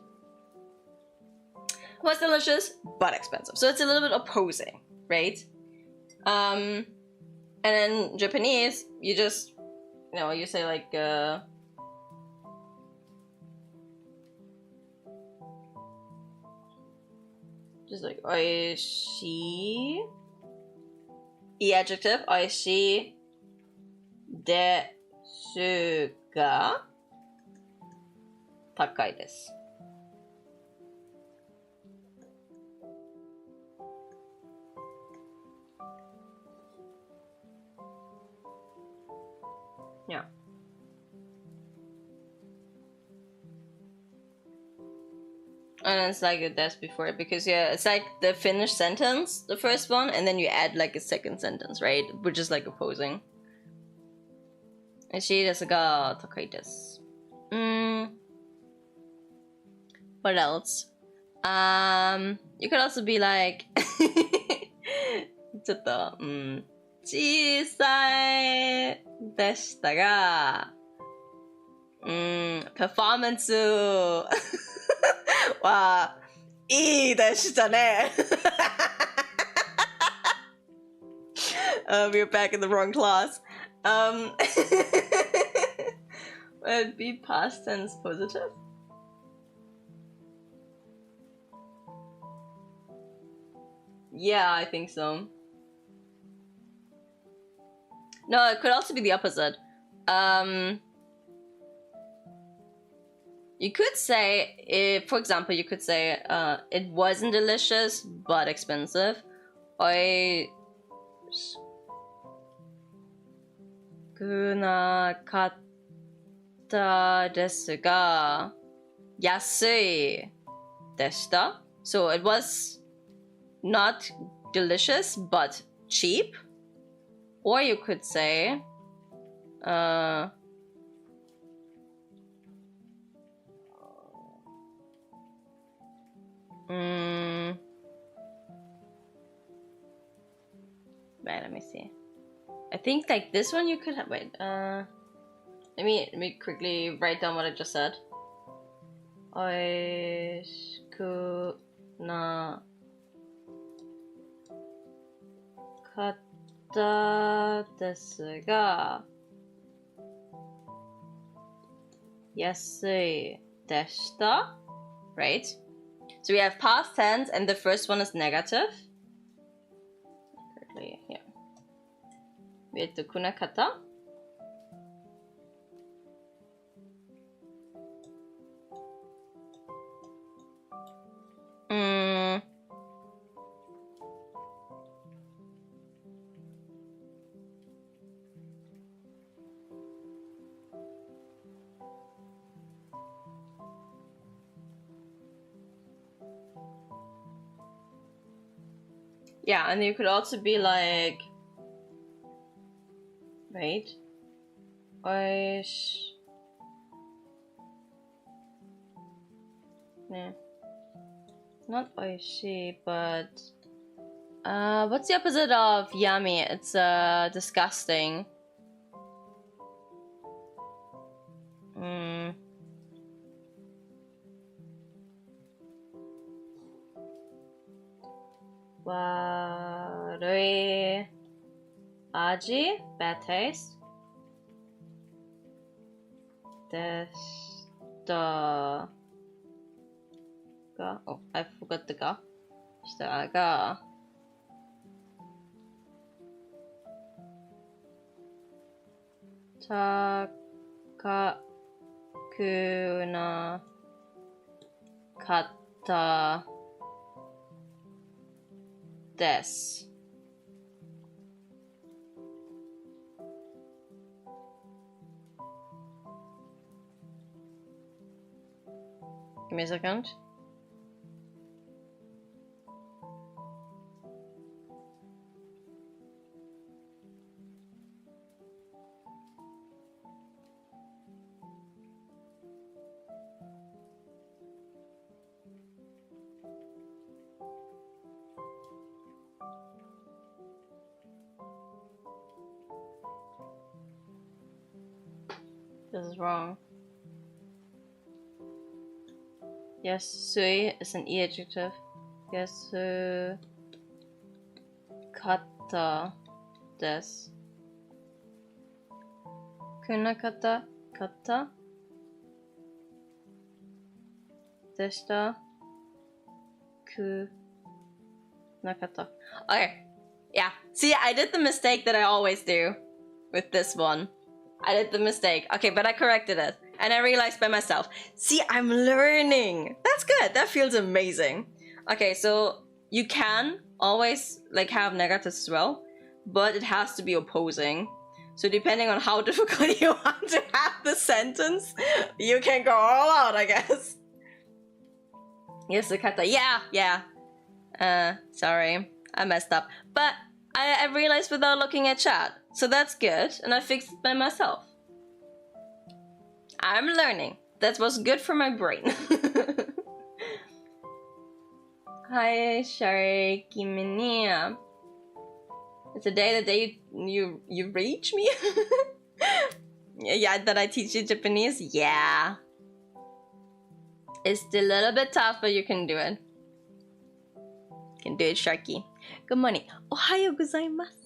It was delicious but expensive, so it's a little bit opposing, right? And in Japanese, you just, you say like just like oishii, the adjective oishii desu ga takai desu. Yeah. And it's like this before, because it's like the finished sentence, the first one, and then you add like a second sentence, right? Which is like opposing. Oishii desu ga takai desu. What else? You could also be like ちょっと、小さいでしたが、パフォーマンスはいいでしたね。We're back in the wrong class. Would it be past tense positive? Yeah, I think so. No, it could also be the opposite. You could say, for example, you could say, it wasn't delicious, but expensive. Oishikunaakatta desu ga yasui deshita. So it was not delicious, but cheap. Or you could say, wait, let me see. I think like this one you could have. Wait, let me quickly write down what I just said. Oishiku na katta desu ga yasui deshita, right? So we have past tense, and the first one is negative. Here. Kunakata. Yeah, and you could also be like, wait, yeah, not oishi, but what's the opposite of yummy? It's disgusting. Warui aji, bad taste. Deshita ga. Oh, I forgot the ga. Shita ga. Takakuna kata desu. Give me a second. This is wrong. Yes, sui is an e adjective. Yes, kata desu. Kunakata kata deshita kunakata. Okay, yeah. See, I did the mistake that I always do with this one. I did the mistake. Okay, but I corrected it. And I realized by myself. See, I'm learning. That's good. That feels amazing. Okay, so you can always like have negatives as well, but it has to be opposing. So depending on how difficult you want to have the sentence, you can go all out, I guess. Yes, the kata. Yeah. Sorry. I messed up. But I realized without looking at chat. So that's good, and I fixed it by myself. I'm learning. That was good for my brain. Hi, Shari Kiminia. It's a day that you reach me? Yeah, that I teach you Japanese? Yeah. It's a little bit tough, but you can do it. You can do it, Sharky. Good morning. Ohayo gozaimasu.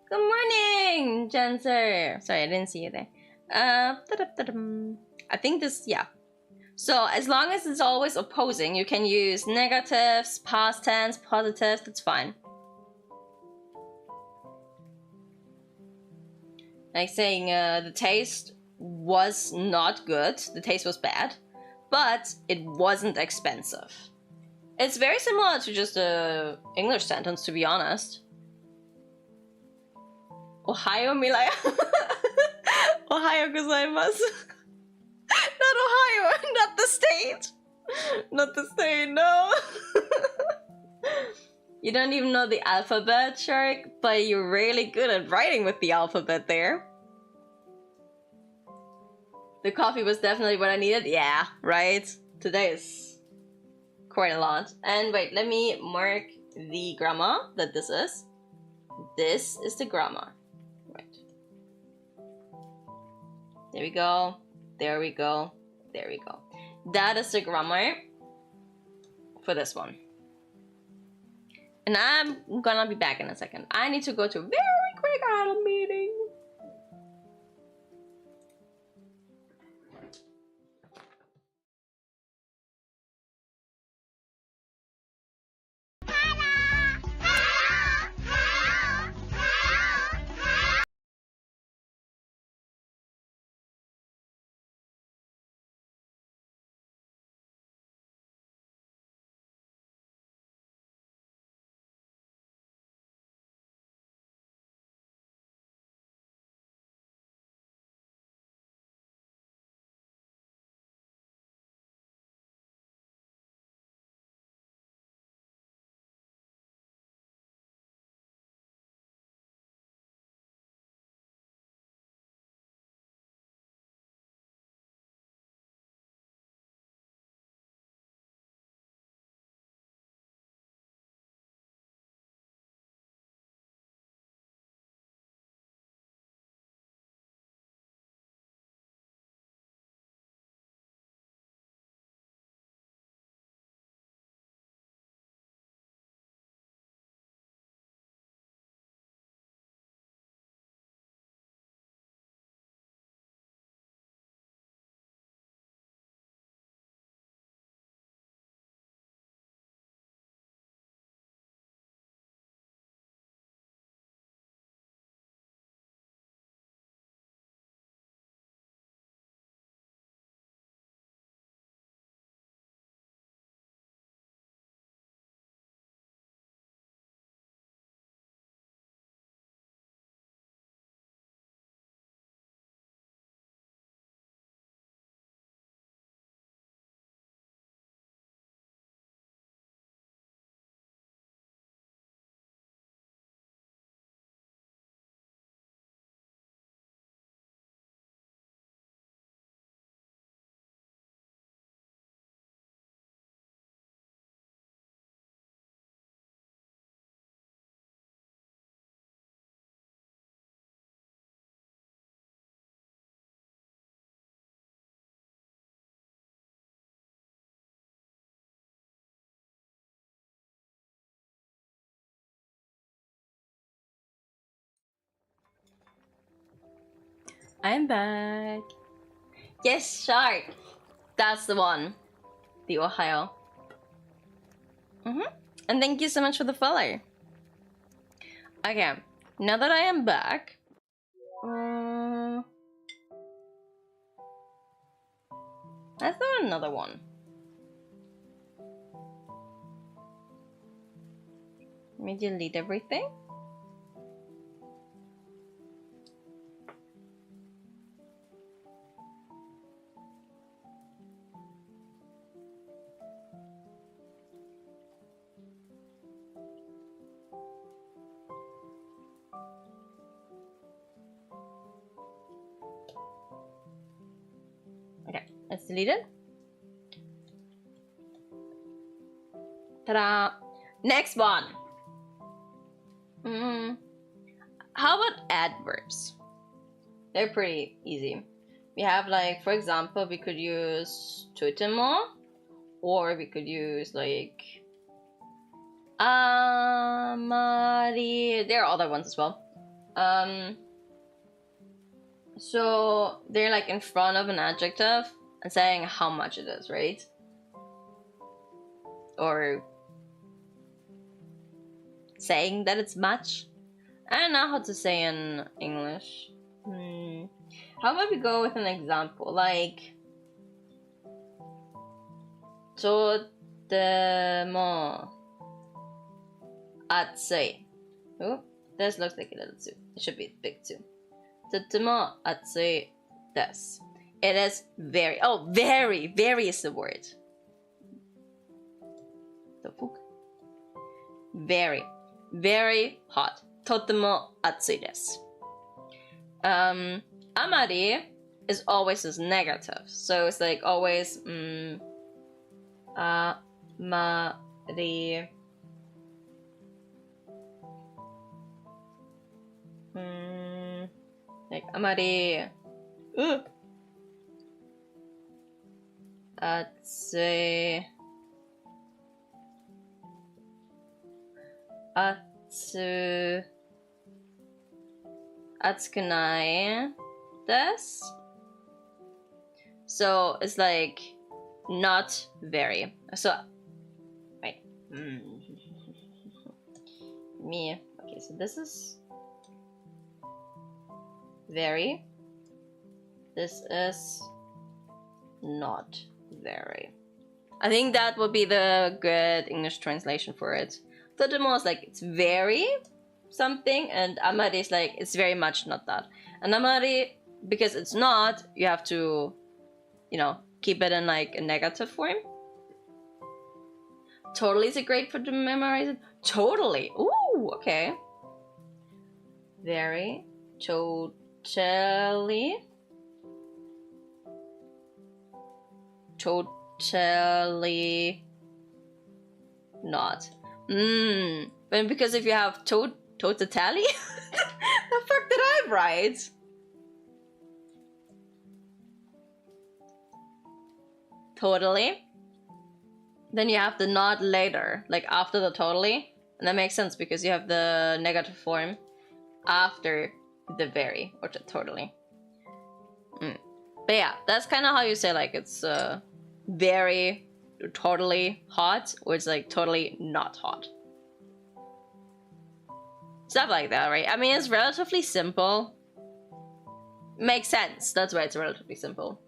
Good morning, Janser. Sorry, I didn't see you there. I think this, yeah. So as long as it's always opposing, you can use negatives, past tense, positives, that's fine. Like saying the taste was not good, the taste was bad, but it wasn't expensive. It's very similar to just a English sentence, to be honest. Ohio, Milaya. Ohio gozaimasu. Not Ohio, not the state. Not the state, no. You don't even know the alphabet, Shark, but you're really good at writing with the alphabet there. The coffee was definitely what I needed. Yeah, right? Today is quite a lot. And wait, let me mark the grammar that this is. This is the grammar. Right. There we go. There we go. There we go. That is the grammar for this one. And I'm gonna be back in a second. I need to go to a very quick idle meeting. I'm back. Yes, shark. That's the one. The Ohio. And thank you so much for the follow. Okay, now that I am back, I thought another one. Let me delete everything. Okay, let's delete it. Ta-da! Next one. How about adverbs? They're pretty easy. We have like, for example, we could use totemo, or we could use like amari. There are other ones as well. So they're like in front of an adjective and saying how much it is, right? Or saying that it's much. I don't know how to say in English. How about we go with an example, like totemo atsui. Oh, this looks like a little too. It should be big too. Totemo atsui desu. It is very. Oh, very, very is the word. The fuck? Very, very hot. Totemo atsui desu. Amari is always this negative, so it's like always amari. Like amari. Atsui. Atsukunai desu. So it's like not very. So wait. Me. Okay, so this is very. This is not very. I think that would be the good English translation for it. Totemo is like it's very something, and amari is like it's very much not that. And amari, because it's not, you have to, you know, keep it in like a negative form. Totally is it great for memorizing? Totally. Ooh, okay. Very. Totally. Totally not. But because if you have totally, the fuck did I write? Totally. Then you have the not later, like after the totally, and that makes sense because you have the negative form after the very or the totally. But yeah, that's kind of how you say like it's very totally hot, or it's like totally not hot. Stuff like that, right? I mean, it's relatively simple. Makes sense. That's why it's relatively simple.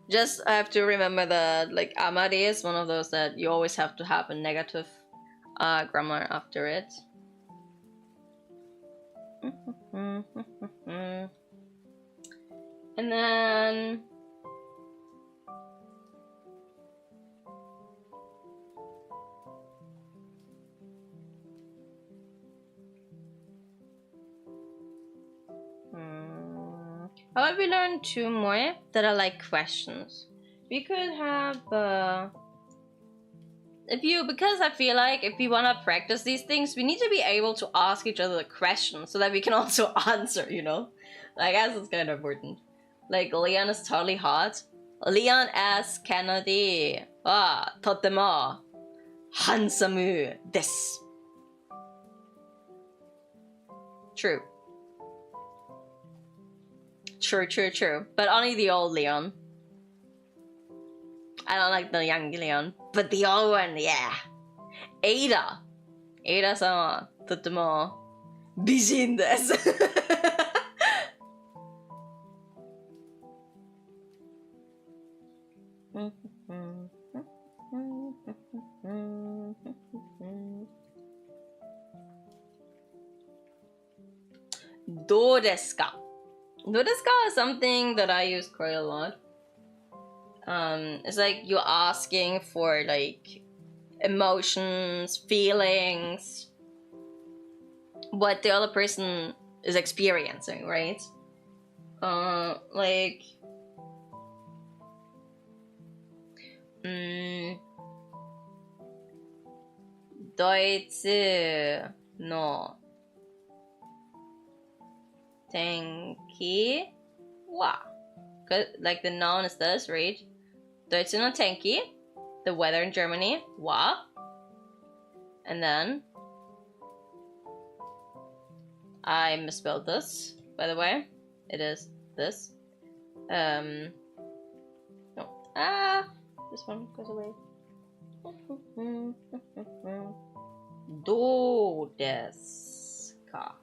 Just I have to remember that like amari is one of those that you always have to have a negative grammar after it. And then how about we learn two more that are like questions? We could have because I feel like if we want to practice these things, we need to be able to ask each other the questions so that we can also answer, you know? I guess it's kind of important. Like, Leon is totally hot. Leon asks Kennedy, totemo handsome desu. True. True. But only the old Leon. I don't like the young Leon, but the old one, yeah. Ada. Ada-sama, とても美人です。どうですか? どうですか is something that I use quite a lot. It's like you're asking for like emotions, feelings, what the other person is experiencing, right? Like, ドイツの天気は like the noun is this, right? ドイツの天気 the weather in Germany は and then I misspelled this, by the way. It is this. No. This one goes away. どうですか?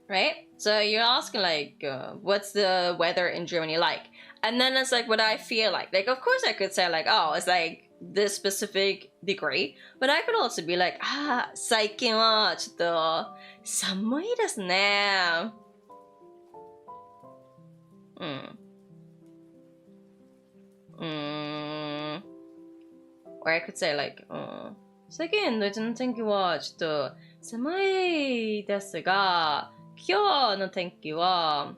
Right? So you're asking like, what's the weather in Germany like? And then it's like what I feel like. Like, of course I could say like, oh, it's like this specific degree. But I could also be like, 最近はちょっと寒いですね。Or I could say like, 最近ドイツの天気はちょっと寒いですが、今日の天気は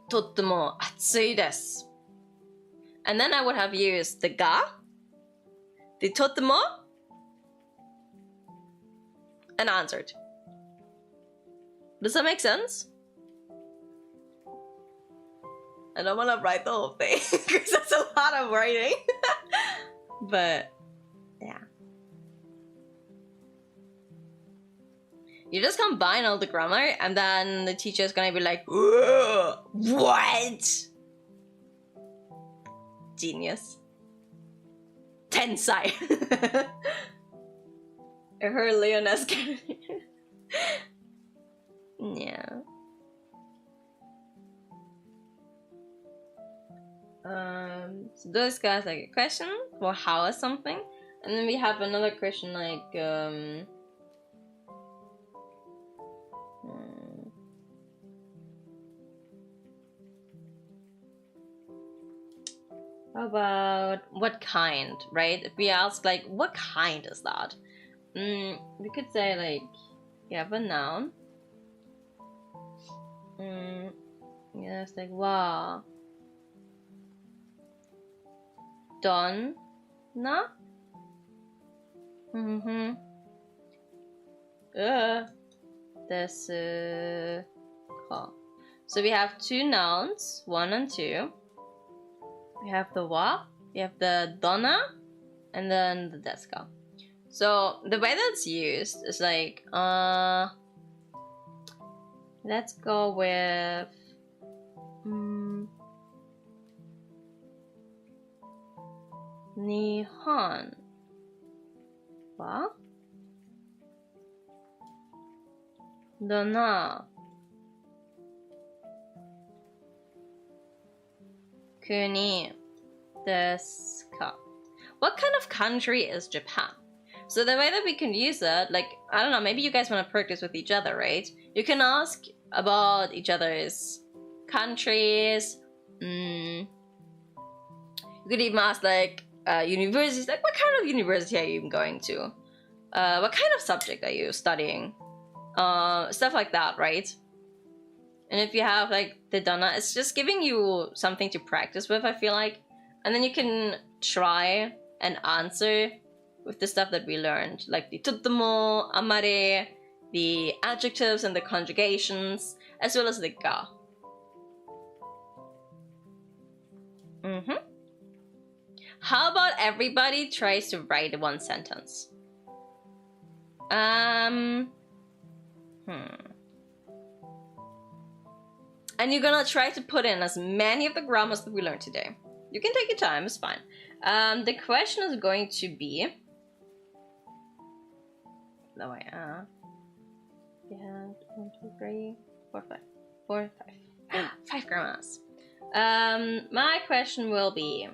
とっても暑いです。And then I would have used the が、the とっても and answered. Does that make sense? I don't want to write the whole thing because that's a lot of writing. But yeah. You just combine all the grammar and then the teacher's gonna be like, what? Genius. Tensai. I heard Leona's yeah. So those guys like a question for how is something, and then we have another question like how about what kind, right? If we ask like what kind is that, we could say like you have a noun. Yeah, it's like wow. Donna. This so we have two nouns, 1 and 2. We have the wa, we have the donna, and then the deska. So the way that's used is like let's go with 日本はどの国ですか? What kind of country is Japan? So the way that we can use it, like, I don't know, maybe you guys want to practice with each other, right? You can ask about each other's countries. You could even ask like universities, like what kind of university are you even going to? What kind of subject are you studying? Stuff like that, right? And if you have like the donna, it's just giving you something to practice with, I feel like. And then you can try and answer with the stuff that we learned, like the tuttomo, amare, the adjectives and the conjugations, as well as the ga. How about everybody tries to write one sentence? And you're gonna try to put in as many of the grammars that we learned today. You can take your time, it's fine. The question is going to be... No, I yeah, 1, 2, 3, 4, 5. 4, 5. 5 grammars. My question will be...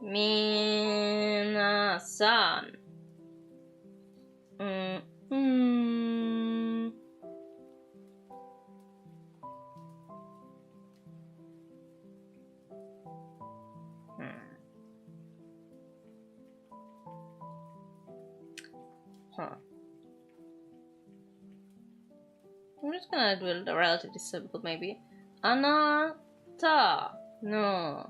Minasan. I'm just gonna do it relatively simple, maybe. Anata no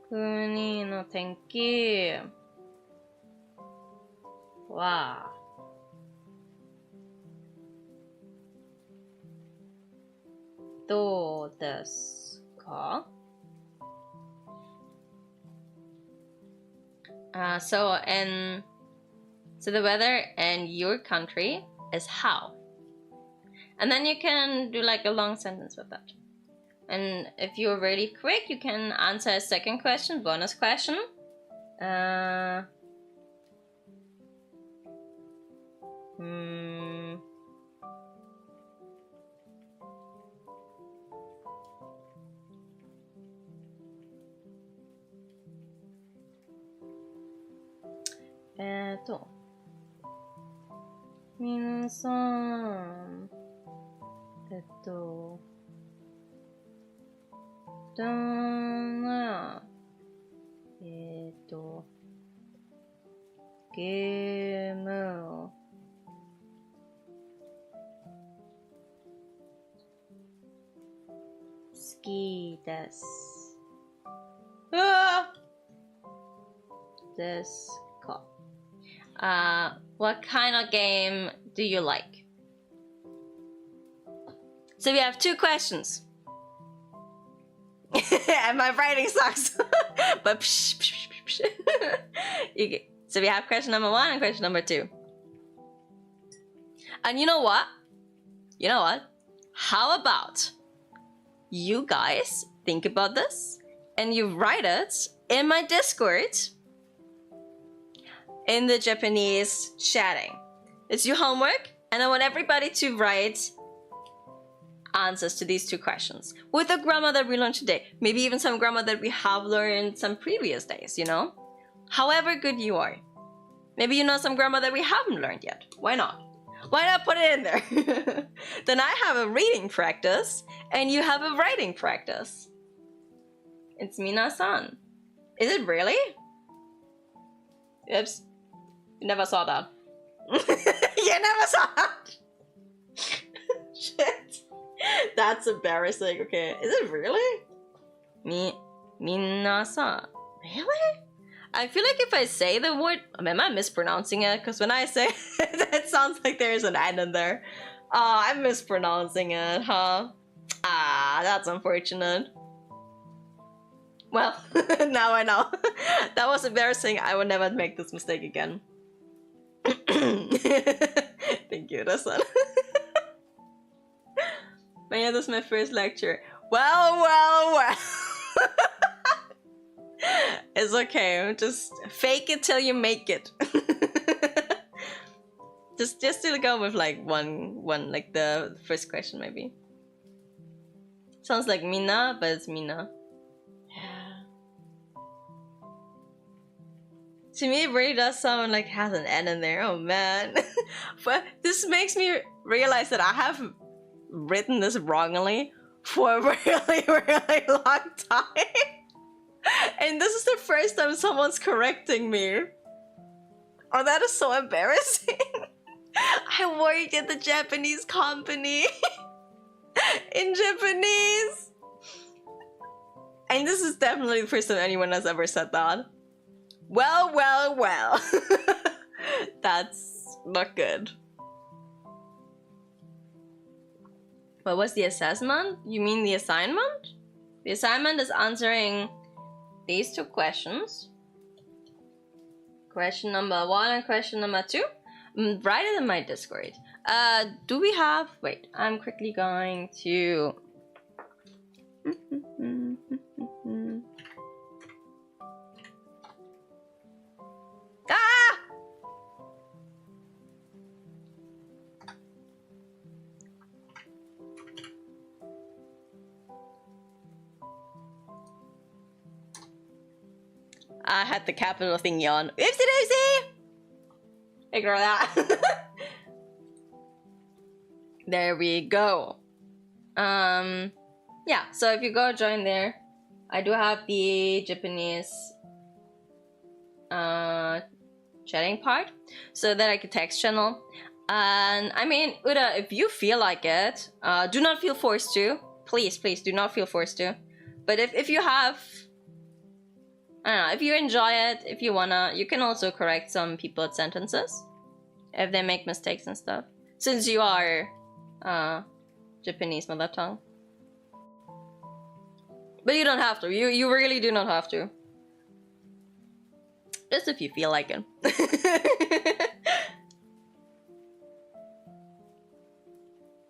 kuni no tenki wa dou desu ka? So the weather in your country is how? And then you can do like a long sentence with that. And if you're really quick, you can answer a second question, bonus question. Minasan, dana, gemu, ski desu. Desu ka. What kind of game do you like? So we have 2 questions. And my writing sucks. But so we have question number 1 and question number 2. And you know what? How about you guys think about this and you write it in my Discord in the Japanese chatting. It's your homework, and I want everybody to write answers to these 2 questions with the grammar that we learned today. Maybe even some grammar that we have learned some previous days, you know? However good you are. Maybe you know some grammar that we haven't learned yet. Why not? Why not put it in there? Then I have a reading practice, and you have a writing practice. It's minasan. Is it really? Oops. You never saw that. You never saw that. Shit. That's embarrassing. Okay. Is it really? Minasan. Really? I feel like if I say the word... am I mispronouncing it? Because when I say it, it sounds like there's an N in there. Oh, I'm mispronouncing it, huh? Ah, that's unfortunate. Well, now I know. That was embarrassing. I would never make this mistake again. Thank you, Rasan. But yeah, this is my first lecture. Well. It's okay. Just fake it till you make it. just to go with like one like the first question maybe. Sounds like Mina, but it's Mina. To me, it really does sound like it has an N in there. Oh man. But this makes me realize that I have written this wrongly for a really, really long time. And this is the first time someone's correcting me. Oh, that is so embarrassing. I worked at the Japanese company. In Japanese. And this is definitely the first time anyone has ever said that. Well. That's not good. What was the assessment? You mean the assignment? The assignment is answering these 2 questions. Question number 1 and question number 2. Write it in my Discord. Do we have... Wait, I'm quickly going to... Ah! I had the capital thingy on. Oopsie doopsie! Ignore that. There we go. Yeah, so if you go join there, I do have the Japanese chatting part, so that I can text channel. And I mean, Uda, if you feel like it, do not feel forced to. Please, please, do not feel forced to. But if you have... I don't know, if you enjoy it, if you wanna, you can also correct some people's sentences if they make mistakes and stuff. Since you are Japanese mother tongue. But you don't have to. You really do not have to. Just if you feel like it.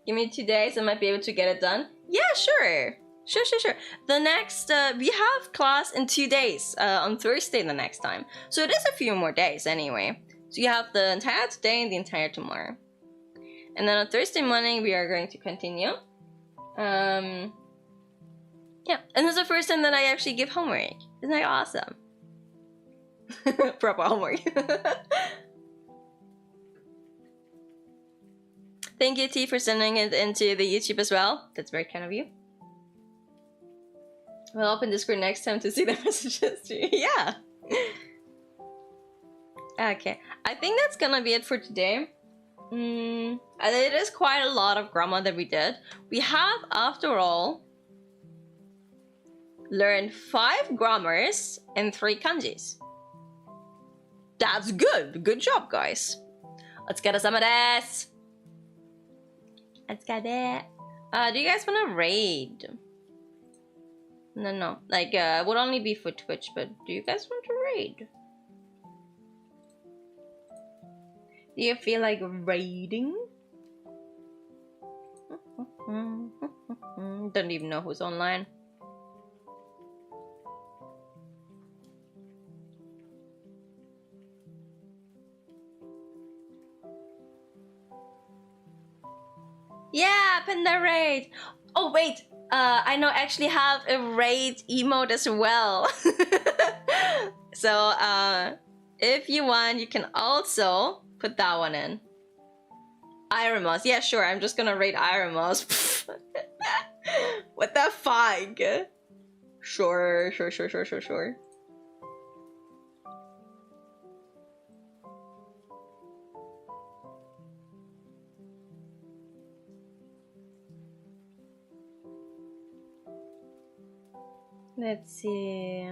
Give me 2 days, I might be able to get it done. Yeah, sure. Sure. The next, we have class in 2 days, on Thursday the next time. So it is a few more days anyway. So you have the entire today and the entire tomorrow. And then on Thursday morning, we are going to continue. Yeah, and it's the first time that I actually give homework. Isn't that awesome? Proper homework. Thank you, T, for sending it into the YouTube as well. That's very kind of you. We'll open Discord next time to see the messages too. Yeah. Okay, I think that's gonna be it for today. It is quite a lot of grammar that we did. We have, after all, learned 5 grammars and 3 kanjis. That's good. Good job, guys. Let's get some of this. Let's get it. Do you guys want to raid? No. Like, it would only be for Twitch, but do you guys want to raid? Do you feel like raiding? Don't even know who's online. Yeah, Panda raid. Oh wait, I know I actually have a raid emote as well. So if you want, you can also put that one in. Iron Mouse. Yeah, sure. I'm just gonna raid Iron Mouse. What the fuck? Sure. Let's see.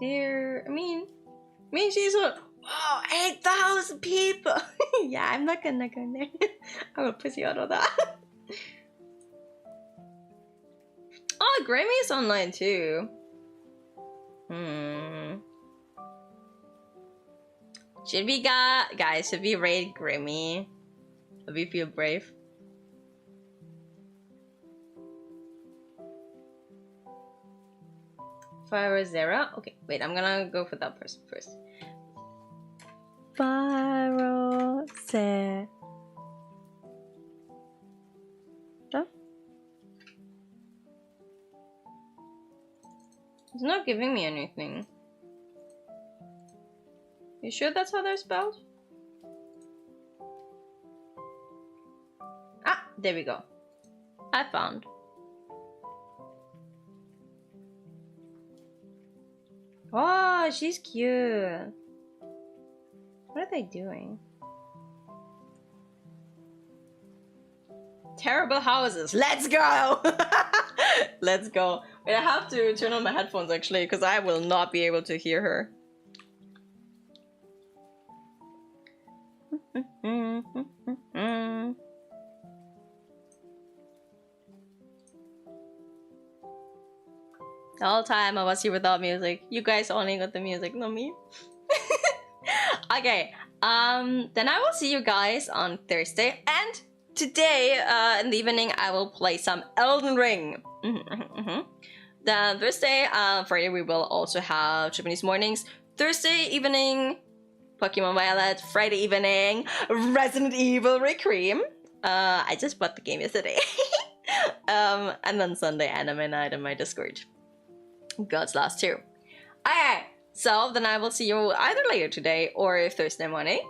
I mean she's a 8,000 people. Yeah, I'm not gonna go there. I'm a pussy out of that. Oh, Grammy's online too. Should we guys, should we raid Grammy? If you feel brave. Fire Zero? Okay, wait, I'm gonna go for that person first. Fire Zero. It's not giving me anything. You sure that's how they're spelled? Ah, there we go. I found. Oh, she's cute. What are they doing? Terrible houses. Let's go! Let's go. Wait, I have to turn on my headphones actually, because I will not be able to hear her. The whole time I was here without music. You guys only got the music, not me. Okay, then I will see you guys on Thursday. And today, in the evening, I will play some Elden Ring. Then Thursday, Friday, we will also have Japanese mornings. Thursday evening, Pokemon Violet. Friday evening, Resident Evil Requiem. I just bought the game yesterday. And then Sunday, anime night in my Discord. God's last two. Okay, so then I will see you either later today or Thursday morning.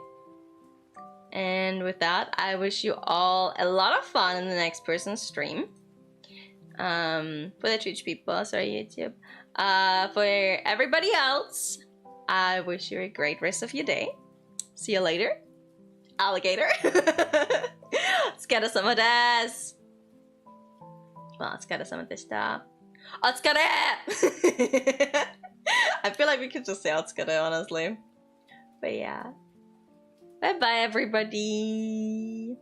And with that, I wish you all a lot of fun in the next person's stream. For the Twitch people, sorry YouTube. For everybody else, I wish you a great rest of your day. See you later. Alligator. お疲れ様です。まあ、お疲れ様でした。お疲れ! I feel like we could just say お疲れ, honestly. But yeah. Bye bye, everybody.